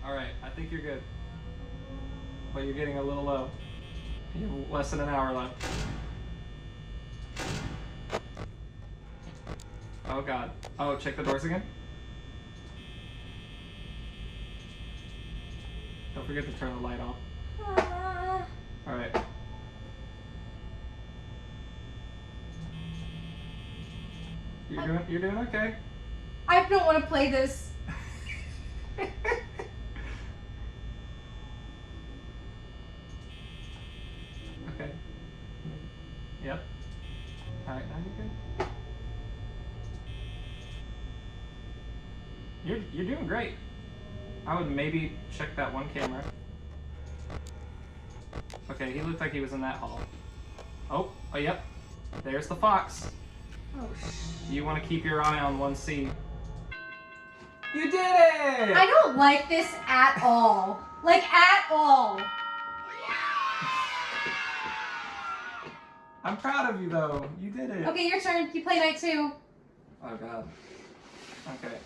Alright, I think you're good. But you're getting a little low. You have less than an hour left. Oh god. Oh, check the doors again. Don't forget to turn the light off. Ah. Alright. You're doing okay. I don't want to play this. Okay. Yep. Alright, now you're good. You're doing great. I would maybe check that one camera. Okay, he looked like he was in that hall. Oh, yep. There's the fox. Oh, You want to keep your eye on 1C. You did it! I don't like this at all. Like, at all. I'm proud of you, though. You did it. Okay, your turn. You play night 2. Oh, God. Okay.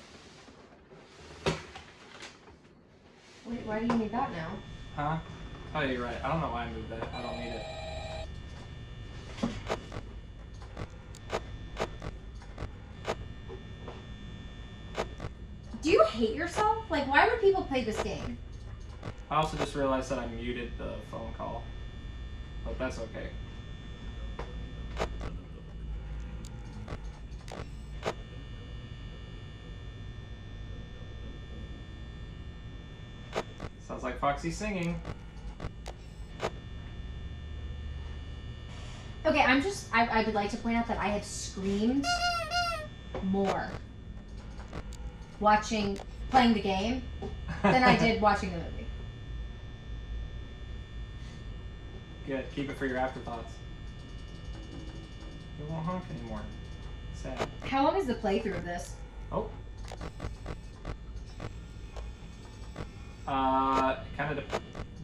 Wait, why do you need that now? Huh? Oh, yeah, you're right. I don't know why I moved that. I don't need it. Do you hate yourself? Like, why would people play this game? I also just realized that I muted the phone call. But that's okay. Sounds like Foxy singing. Okay, I would like to point out that I have screamed more playing the game than I did watching the movie. Good. Keep it for your afterthoughts. You won't honk anymore. Sad. How long is the playthrough of this? Oh. Kind of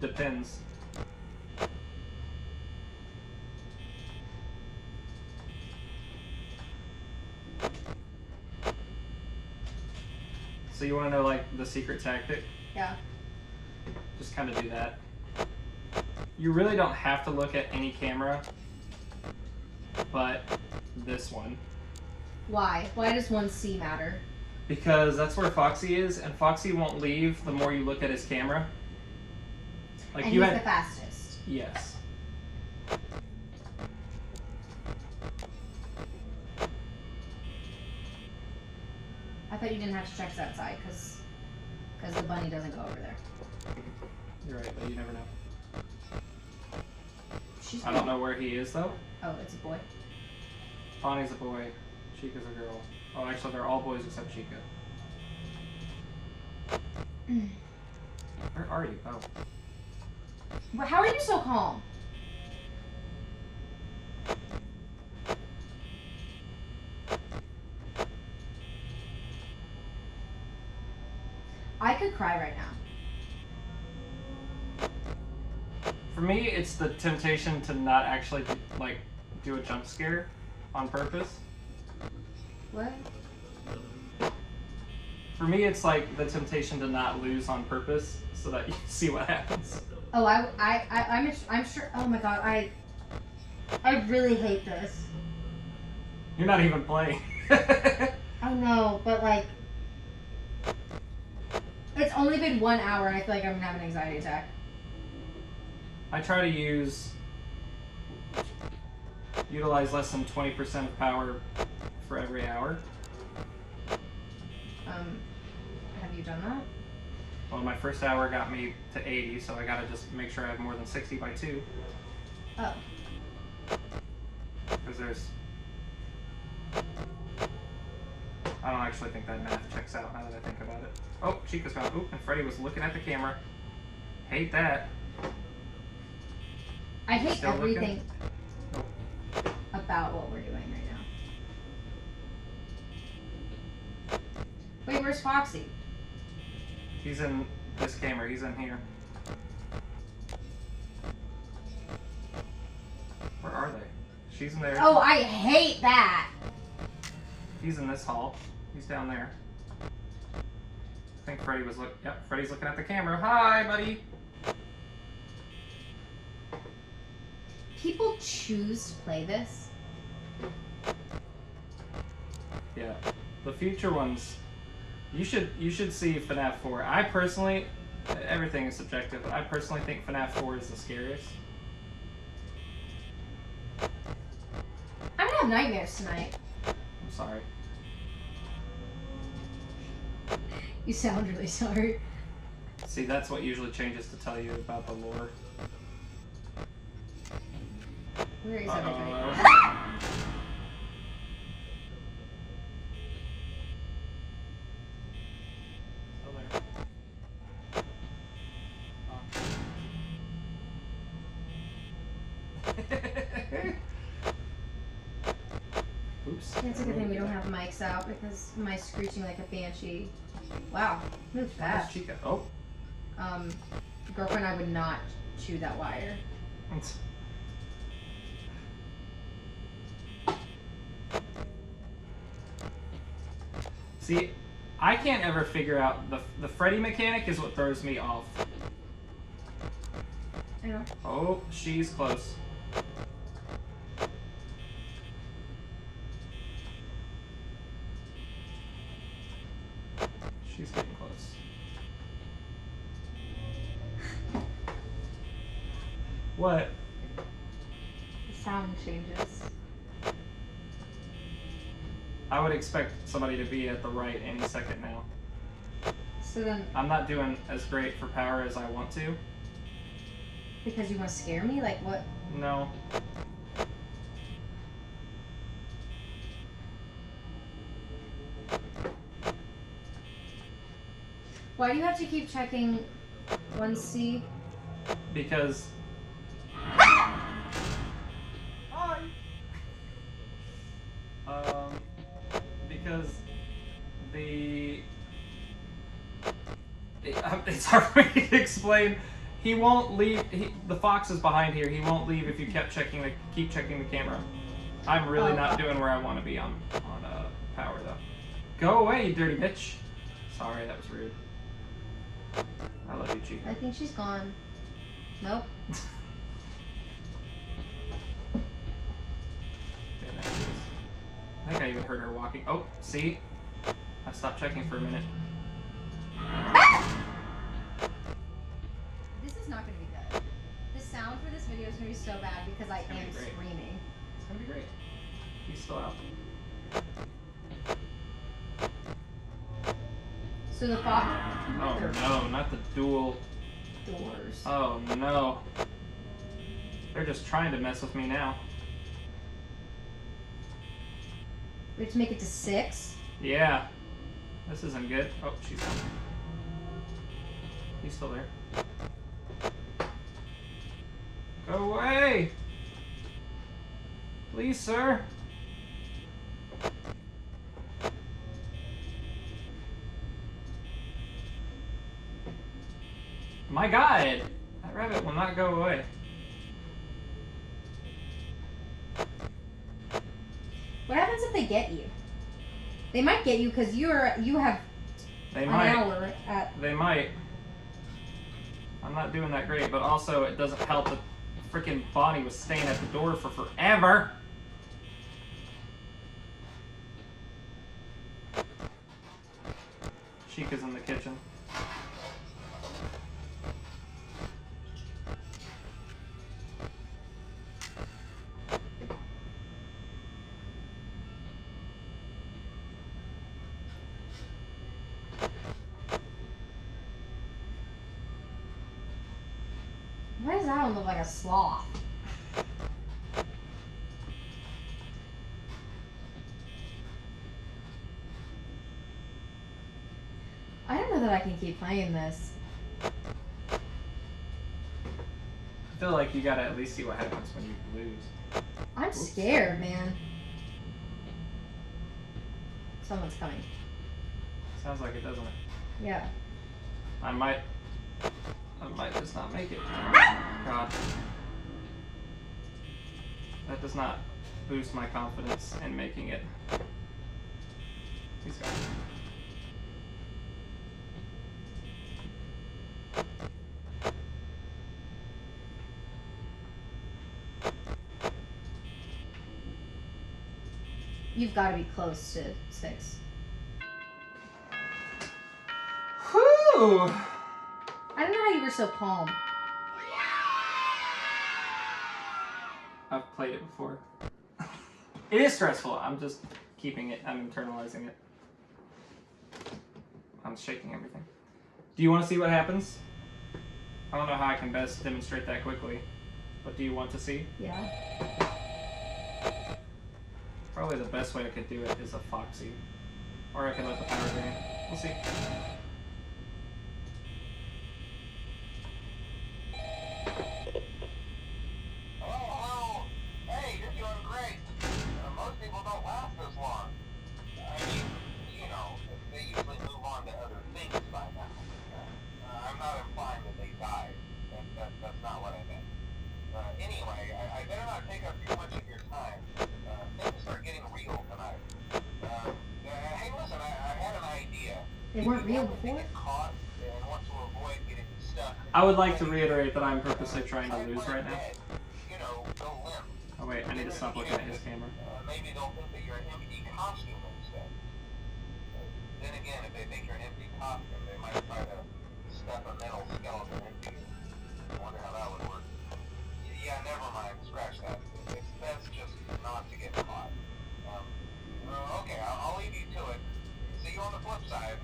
depends. So you want to know, like, the secret tactic? Yeah. Just kind of do that. You really don't have to look at any camera, but this one. Why? Why does 1C matter? Because that's where Foxy is, and Foxy won't leave the more you look at his camera. Like And you he's had the fastest. Yes. I thought you didn't have to check that side because the bunny doesn't go over there. You're right, but you never know. She's I don't know where he is though. Oh, it's a boy. Bonnie's a boy. Chica's a girl. Oh, actually, they're all boys except Chica. Where are you? Oh. Well, how are you so calm? cry right now. For me, it's the temptation to not actually like do a jump scare on purpose. What? For me, it's like the temptation to not lose on purpose so that you see what happens. Oh, I'm sure. Oh my god, I really hate this. You're not even playing. I know, but like, it's only been 1 hour and I feel like I'm gonna have an anxiety attack. I try to utilize less than 20% of power for every hour. Have you done that? Well, my first hour got me to 80, so I gotta just make sure I have more than 60 by 2. Oh. Because there's... I don't actually think that math checks out now that I think about it. Oh, Chica's gone. Oop, and Freddy was looking at the camera. Hate that. I hate Still everything looking? about what we're doing right now. Wait, where's Foxy? He's in this camera. He's in here. Where are they? She's in there. Oh, I hate that! He's in this hall. He's down there. I think Freddy was Yep, Freddy's looking at the camera. Hi, buddy. People choose to play this. Yeah, the future ones. You should see FNAF 4. I personally, everything is subjective, but I personally think FNAF 4 is the scariest. I'm gonna have nightmares tonight. I'm sorry. You sound really sorry. See, that's what usually changes to tell you about the lore. Where is everybody? Still there. Oops. It's a good thing we don't have mics out because my screeching like a banshee. Wow, move Where's fast. Chica? Oh. Girlfriend, I would not chew that wire. See, I can't ever figure out the Freddy mechanic is what throws me off. I know. Oh, she's close. She's getting close. What? The sound changes. I would expect somebody to be at the right any second now. So then, I'm not doing as great for power as I want to. because you want to scare me? Like what? No. Why do you have to keep checking 1C? Because... because it's hard for me to explain. He won't leave. The fox is behind here. He won't leave if you keep checking the camera. I'm really not doing where I want to be on power though. Go away, you dirty bitch. Sorry, that was rude. I love you, Chica. I think she's gone. Nope. I think I even heard her walking. Oh, see? I stopped checking for a minute. This is not going to be good. The sound for this video is going to be so bad because I gonna am be great. screaming. It's gonna be great. He's still out. So the fox. Oh no, not the dual doors. Oh no. They're just trying to mess with me now. We have to make it to 6. Yeah. This isn't good. Oh, she's gone. He's still there. Go away! Please, sir. My God! That rabbit will not go away. What happens if they get you? They might get you because you have an hour at... They might. I'm not doing that great, but also it doesn't help that freaking Bonnie was staying at the door for forever. Chica's in the kitchen. Why does that one look like a sloth? I don't know that I can keep playing this. I feel like you gotta at least see what happens when you lose. I'm scared, man. Someone's coming. Sounds like it, doesn't it? Yeah. I might just not make it. God. That does not boost my confidence in making it. He's gone. You've got to be close to 6. Whew! I don't know how you were so calm. I've played it before. It is stressful. I'm just keeping it. I'm internalizing it. I'm shaking everything. Do you want to see what happens? I don't know how I can best demonstrate that quickly. But do you want to see? Yeah. Probably the best way I could do it is a Foxy. Or I could let the power drain. We'll see. Hello. Hey, you're doing great. Most people don't last this long. I mean, you know, they usually move on to other things by now. I'm not implying that they died. That's not what I meant. Anyway, I better not take up too much of your time. Things are getting real tonight. Hey, listen, I had an idea. They weren't real before? Get caught and want to avoid getting stuck. I would like to reiterate that I'm purposely trying to lose right now. You know, go limp. Oh wait, I need to stop looking at his camera. Maybe they'll think that you're an empty costume instead. Then again, if they think you're an empty costume, they might try to stuff a metal skeleton into you. I wonder how that would work. Yeah, never mind. Scratch that. It's best just not to get caught. Okay, I'll leave you to it. See you on the flip side.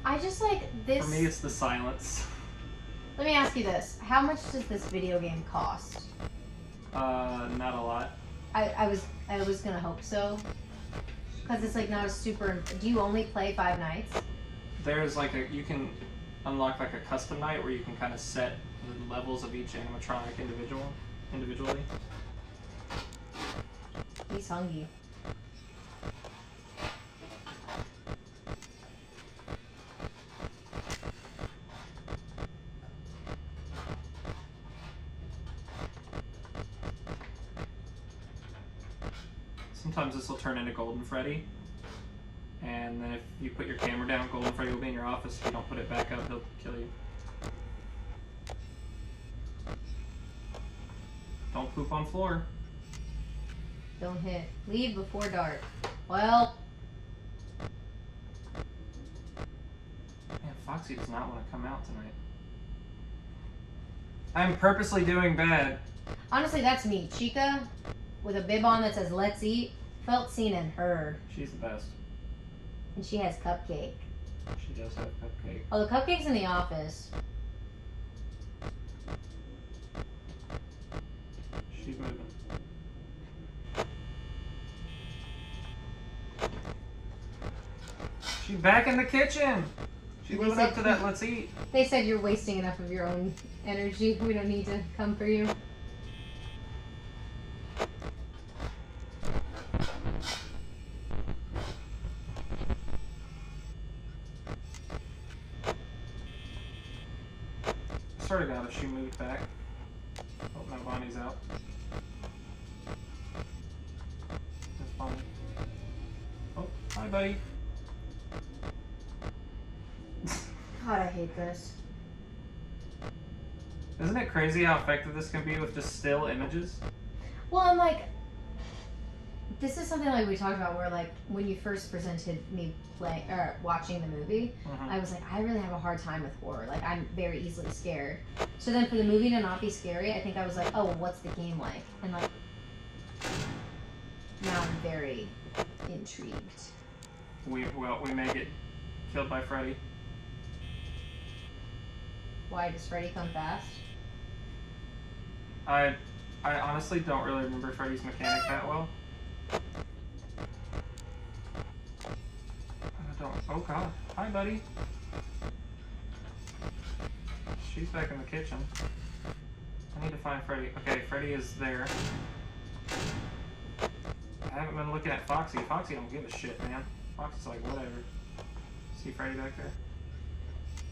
I just like this. For me, it's the silence. Let me ask you this: how much does this video game cost? Not a lot. I was gonna hope so, because it's like not a super. Do you only play Five Nights? There's like you can unlock like a custom night where you can kind of set the levels of each animatronic individually. He's hungry. Sometimes this will turn into Golden Freddy. And then if you put your camera down, Golden Freddy will be in your office. If you don't put it back up, he'll kill you. Don't poop on floor. Don't hit. Leave before dark. Well. Man, Foxy does not want to come out tonight. I'm purposely doing bad. Honestly, that's me. Chica, with a bib on that says "Let's Eat," felt seen and heard. She's the best. And she has Cupcake. She does have Cupcake. Oh, the Cupcake's in the office. She's moving. She's back in the kitchen! She's moving up to that "Let's Eat." They said you're wasting enough of your own energy. We don't need to come for you. swear to God, if she moved back. Oh, no, Bonnie's out. There's Bonnie. Oh, hi, buddy. God, I hate this. Isn't it crazy how effective this can be with just still images? Well, I'm like, this is something like we talked about where like when you first presented me watching the movie, I was like, I really have a hard time with horror. Like I'm very easily scared. So then for the movie to not be scary, I think I was like, oh, well, what's the game like? And like now I'm very intrigued. We may get killed by Freddy. Why does Freddy come fast? I honestly don't really remember Freddy's mechanic that well. I don't. Oh God! Hi, buddy. She's back in the kitchen. I need to find Freddy. Okay, Freddy is there. I haven't been looking at Foxy. Foxy don't give a shit, man. Foxy's like whatever. See Freddy back there?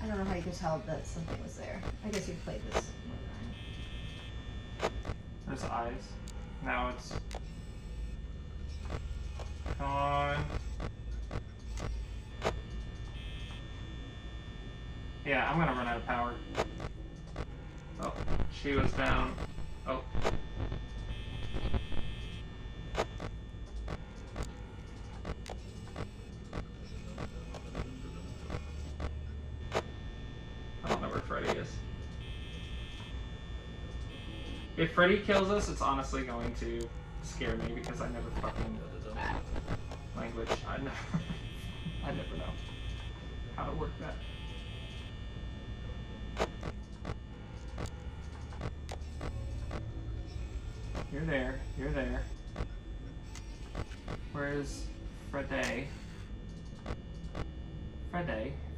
I don't know how you could tell that something was there. I guess you played this more than There's eyes. Now it's. Come on. Yeah, I'm gonna run out of power. Oh, she was down. Oh. I don't know where Freddy is. If Freddy kills us, it's honestly going to scare me because I never fucking language. I never know how to work that. You're there. You're there. Where's Freddy?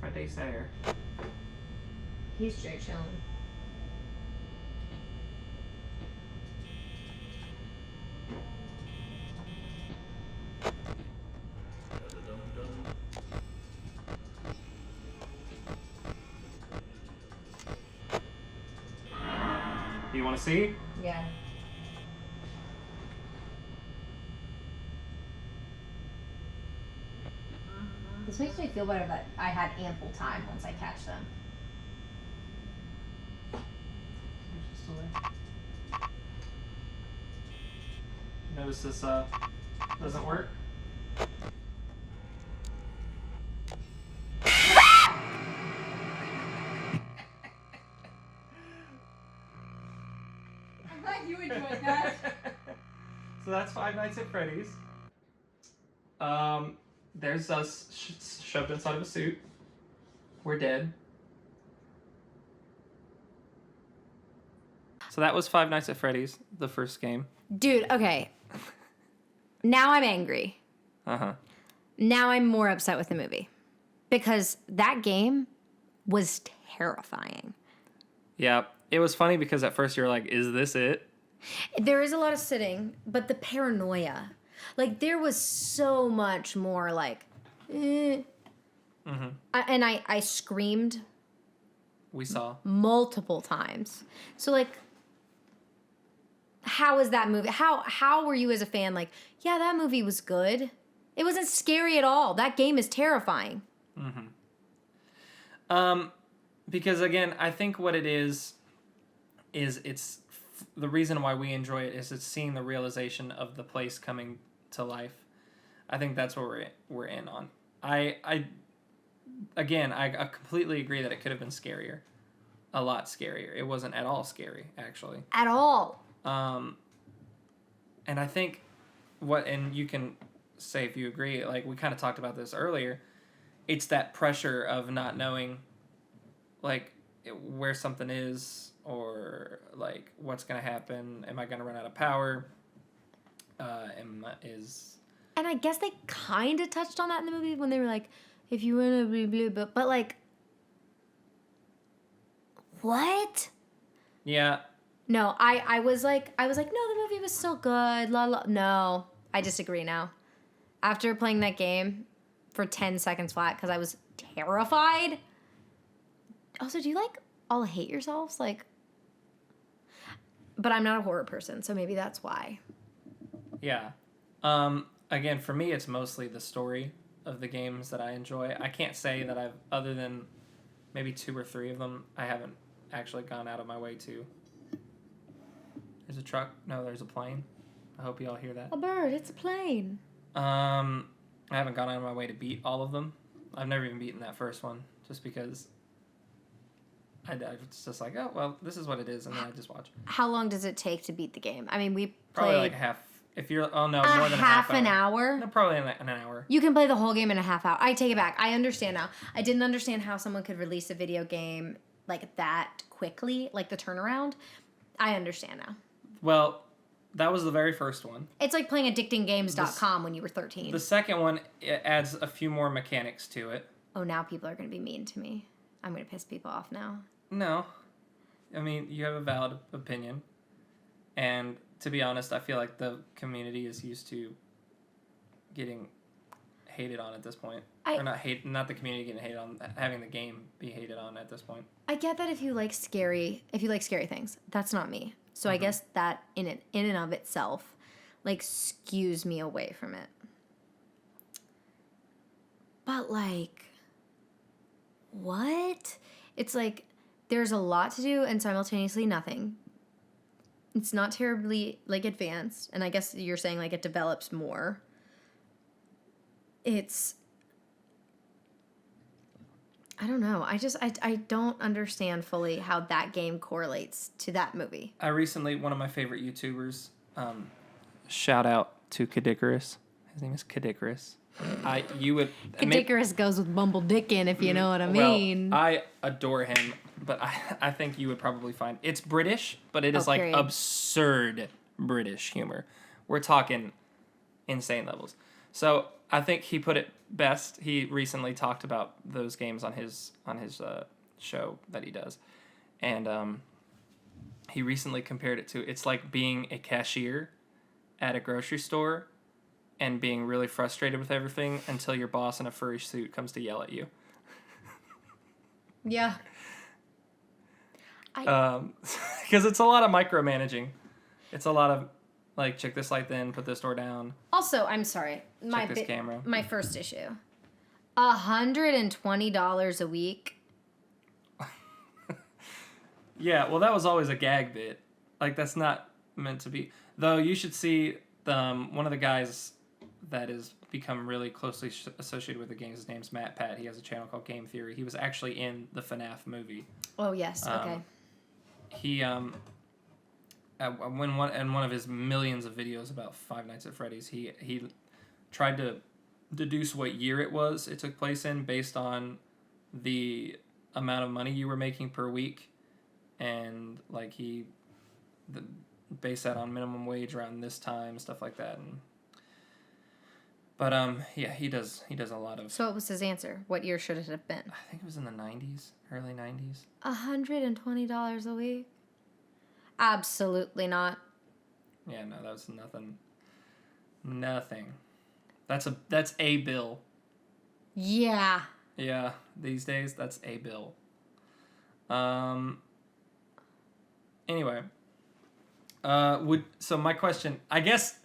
Freddy's there. He's straight chilling. Do you want to see? Yeah. This makes me feel better that I had ample time once I catch them. Notice this doesn't work. I'm glad you enjoyed that. So that's Five Nights at Freddy's. There's us shoved inside of a suit. We're dead. So that was Five Nights at Freddy's, the first game. Dude, okay. Now I'm angry. Uh-huh. Now I'm more upset with the movie. Because that game was terrifying. Yeah, it was funny because at first you were like, is this it? There is a lot of sitting, but the paranoia. Like, there was so much more, like, Mm-hmm. I screamed We saw. multiple times. So, like, how is that movie? How were you as a fan like, yeah, that movie was good? It wasn't scary at all. That game is terrifying. Mm-hmm. Because, again, I think what it is it's the reason why we enjoy it is it's seeing the realization of the place coming to life. I think that's what we're in on. I completely agree that it could have been scarier. A lot scarier. It wasn't at all scary, actually. At all. And I think and you can say if you agree, like we kind of talked about this earlier, it's that pressure of not knowing, like, where something is or, like, what's going to happen. Am I going to run out of power? And I guess they kind of touched on that in the movie when they were like, if you run a blah, blah, blah. But, like, what? Yeah. No, I was like, no, the movie was still good. La la. No, I disagree now. After playing that game for 10 seconds flat because I was terrified. Also, do you like all hate yourselves, like. But I'm not a horror person, so maybe that's why. Yeah. Again, for me, it's mostly the story of the games that I enjoy. I can't say that I've, other than maybe 2 or 3 of them, I haven't actually gone out of my way to. There's a truck. No, there's a plane. I hope you all hear that. A bird. It's a plane. I haven't gone out of my way to beat all of them. I've never even beaten that first one, just because it's just like, oh, well, this is what it is, and then I just watch. How long does it take to beat the game? I mean, we played... Probably like half. If you're... Oh, no, more than a half an hour? No, probably in an hour. You can play the whole game in a half hour. I take it back. I understand now. I didn't understand how someone could release a video game like that quickly, like the turnaround. I understand now. Well, that was the very first one. It's like playing addictinggames.com when you were 13. The second one, it adds a few more mechanics to it. Oh, now people are going to be mean to me. I'm going to piss people off now. No. I mean, you have a valid opinion. And to be honest, I feel like the community is used to getting hated on at this point. Or not the community getting hated on, having the game be hated on at this point. I get that if you like scary things. That's not me. So I guess that in and of itself, like, skews me away from it. But, like, what? It's like, there's a lot to do and simultaneously nothing. It's not terribly, like, advanced. And I guess you're saying, like, it develops more. It's... I don't know. I don't understand fully how that game correlates to that movie. I recently, one of my favorite YouTubers, shout out to Kadikarus. His name is Kadikarus. Kadikarus goes with Bumbledickin, if you know what I mean. Well, I adore him, but I think you would probably find it's British, but it is like absurd British humor. We're talking insane levels. So I think he put it best. He recently talked about those games on his show that he does, and he recently compared it to, it's like being a cashier at a grocery store and being really frustrated with everything until your boss in a furry suit comes to yell at you. Yeah. Because it's a lot of micromanaging. It's a lot of, like, check this light then, put this door down. Also, I'm sorry. Check this camera. My first issue. $120 a week. Yeah, well, that was always a gag bit. Like, that's not meant to be. Though, you should see one of the guys that has become really closely associated with the games. His name's Matt Pat. He has a channel called Game Theory. He was actually in the FNAF movie. Oh, yes. Okay. He, in one of his millions of videos about Five Nights at Freddy's, he tried to deduce what year it took place in based on the amount of money you were making per week. And, like, he based that on minimum wage around this time, stuff like that. But yeah, he does a lot of... So what was his answer? What year should it have been? I think it was in the 90s, early 90s. $120 a week? Absolutely not. Yeah, no, that was nothing. Nothing. That's a bill. Yeah. Yeah, these days, that's a bill. Anyway. So my question, I guess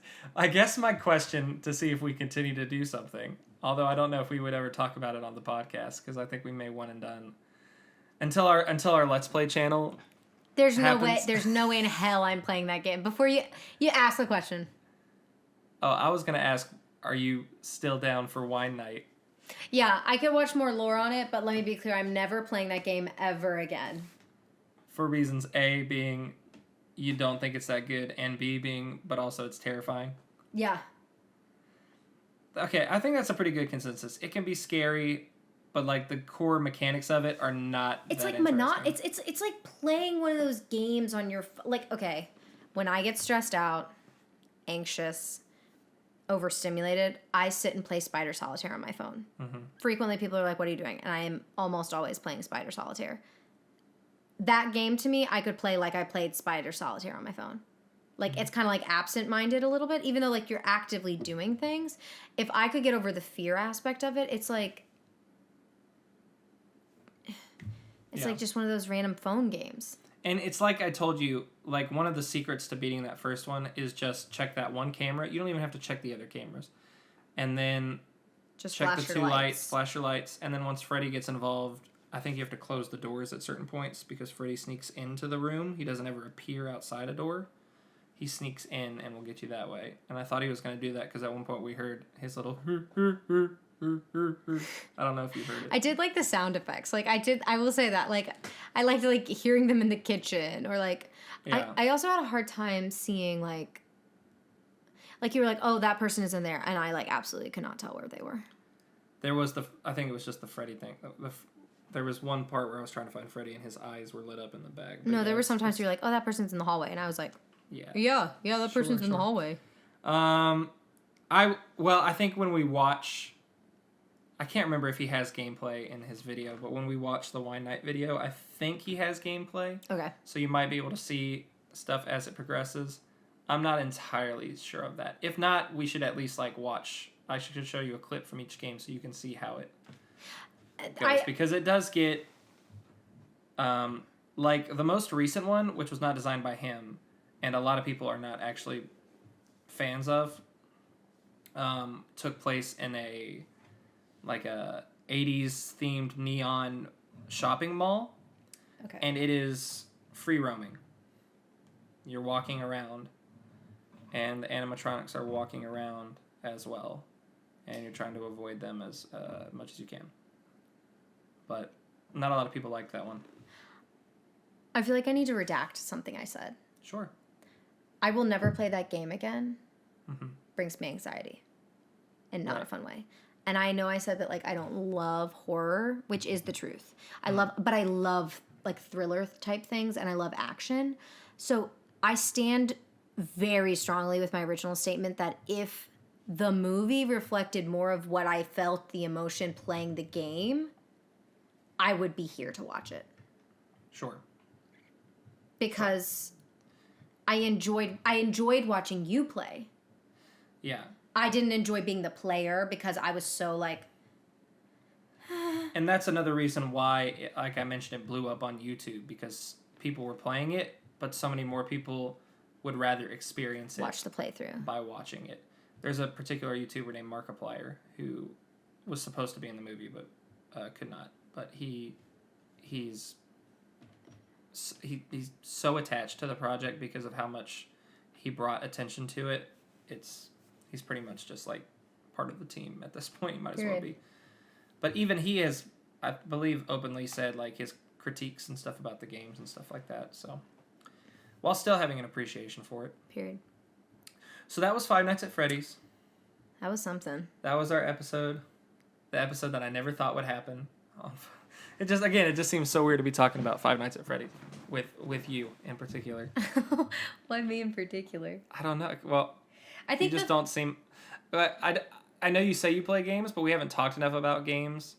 my question to see if we continue to do something, although I don't know if we would ever talk about it on the podcast, because I think we may one and done until our Let's Play channel. There's no way in hell I'm playing that game. Before you ask the question. Oh, I was gonna ask, are you still down for Wine Night? Yeah, I could watch more lore on it, but let me be clear, I'm never playing that game ever again. For reasons A being you don't think it's that good, and B being, but also it's terrifying. Yeah. Okay, I think that's a pretty good consensus. It can be scary, but, like, the core mechanics of it are not. It's that like it's like playing one of those games on your like. Okay, when I get stressed out, anxious, overstimulated, I sit and play Spider Solitaire on my phone. Mm-hmm. Frequently, people are like, "What are you doing?" And I am almost always playing Spider Solitaire. That game, to me, I could play like I played Spider Solitaire on my phone. Like, it's kind of like absent-minded a little bit, even though, like, you're actively doing things. If I could get over the fear aspect of it, it's like... It's like just one of those random phone games. And it's like I told you, like one of the secrets to beating that first one is just check that one camera. You don't even have to check the other cameras. And then just check the two lights, flash your lights. And then once Freddy gets involved, I think you have to close the doors at certain points because Freddy sneaks into the room. He doesn't ever appear outside a door. He sneaks in and will get you that way. And I thought he was going to do that because at one point we heard his little... I don't know if you heard it. I did like the sound effects. Like, I will say that. Like, I liked, like, hearing them in the kitchen. Or, like, Yeah. I also had a hard time seeing, like, you were like, oh, that person is in there. And I, like, absolutely could not tell where they were. There was I think it was just the Freddy thing. There was one part where I was trying to find Freddy and his eyes were lit up in the bag. No, there were sometimes you're like, oh, that person's in the hallway. And I was like... Yeah, that person's in the hallway. I think when we watch, I can't remember if he has gameplay in his video, but when we watch the Wine Night video, I think he has gameplay. Okay. So you might be able to see stuff as it progresses. I'm not entirely sure of that. If not, we should at least like watch. I should show you a clip from each game so you can see how it goes because it does get, like the most recent one, which was not designed by him. And a lot of people are not actually fans of, took place in a 80s themed neon shopping mall. Okay. And it is free roaming. You're walking around, and the animatronics are walking around as well, and you're trying to avoid them as much as you can. But not a lot of people like that one. I feel like I need to redact something I said. Sure. I will never play that game again. Mm-hmm. Brings me anxiety. In not a fun way. And I know I said that, like, I don't love horror, which is the truth. I love, like, thriller type things, and I love action. So I stand very strongly with my original statement that if the movie reflected more of what I felt the emotion playing the game, I would be here to watch it. Sure. Because... I enjoyed watching you play. Yeah. I didn't enjoy being the player because I was so like... And that's another reason why, like I mentioned, it blew up on YouTube because people were playing it, but so many more people would rather experience it. Watch the playthrough. By watching it. There's a particular YouTuber named Markiplier who was supposed to be in the movie but could not. But he's so attached to the project because of how much he brought attention to it. He's pretty much just like part of the team at this point. He might as well be. But even he has, I believe, openly said like his critiques and stuff about the games and stuff like that. So while still having an appreciation for it. Period. So that was Five Nights at Freddy's. That was something. That was our episode. The episode that I never thought would happen. It just seems so weird to be talking about Five Nights at Freddy's with you in particular. Why me in particular? I don't know. Well, I think you just don't seem... I know you say you play games, but we haven't talked enough about games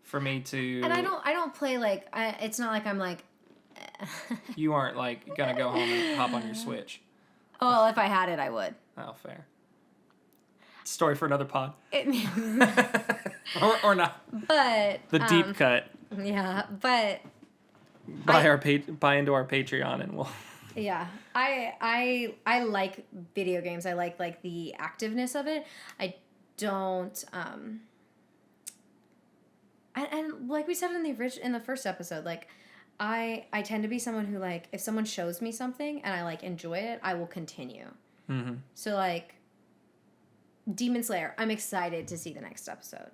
for me to... And I don't play like... it's not like I'm like... You aren't like gonna go home and hop on your Switch. Oh, well, if I had it, I would. Oh, fair. Story for another pod. or not. But... The deep cut. Yeah, but... Buy into our Patreon and we'll... Yeah. I like video games. I like the activeness of it. I don't... And like we said in the first episode, like... I tend to be someone who, like, if someone shows me something and I, like, enjoy it, I will continue. Mm-hmm. So, like, Demon Slayer, I'm excited to see the next episode.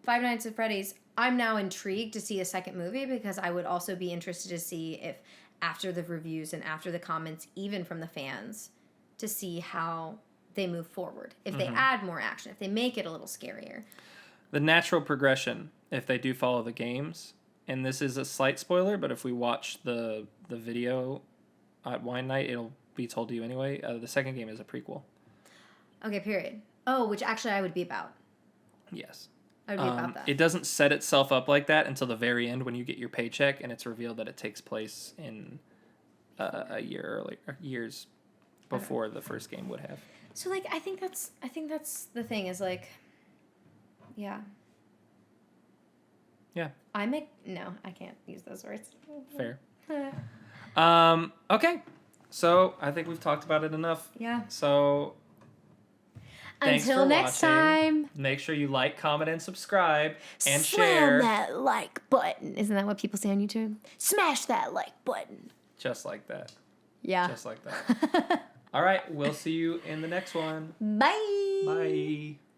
Five Nights at Freddy's, I'm now intrigued to see a second movie because I would also be interested to see if, after the reviews and after the comments, even from the fans, to see how they move forward. If they add more action, if they make it a little scarier. The natural progression, if they do follow the games... And this is a slight spoiler, but if we watch the video at Wine Night, it'll be told to you anyway. The second game is a prequel. Okay, period. Oh, which actually I would be about. Yes. I would be about that. It doesn't set itself up like that until the very end when you get your paycheck, and it's revealed that it takes place in a year earlier, years before the first game would have. So, like, I think that's the thing is, like, yeah. Yeah. No, I can't use those words. Fair. Okay. So I think we've talked about it enough. Yeah. So thanks Until for next watching. time. Make sure you like, comment, and subscribe, and Slam share. that like button. Isn't that what people say on YouTube? Smash that like button. Just like that. Yeah. Just like that. All right. We'll see you in the next one. Bye. Bye.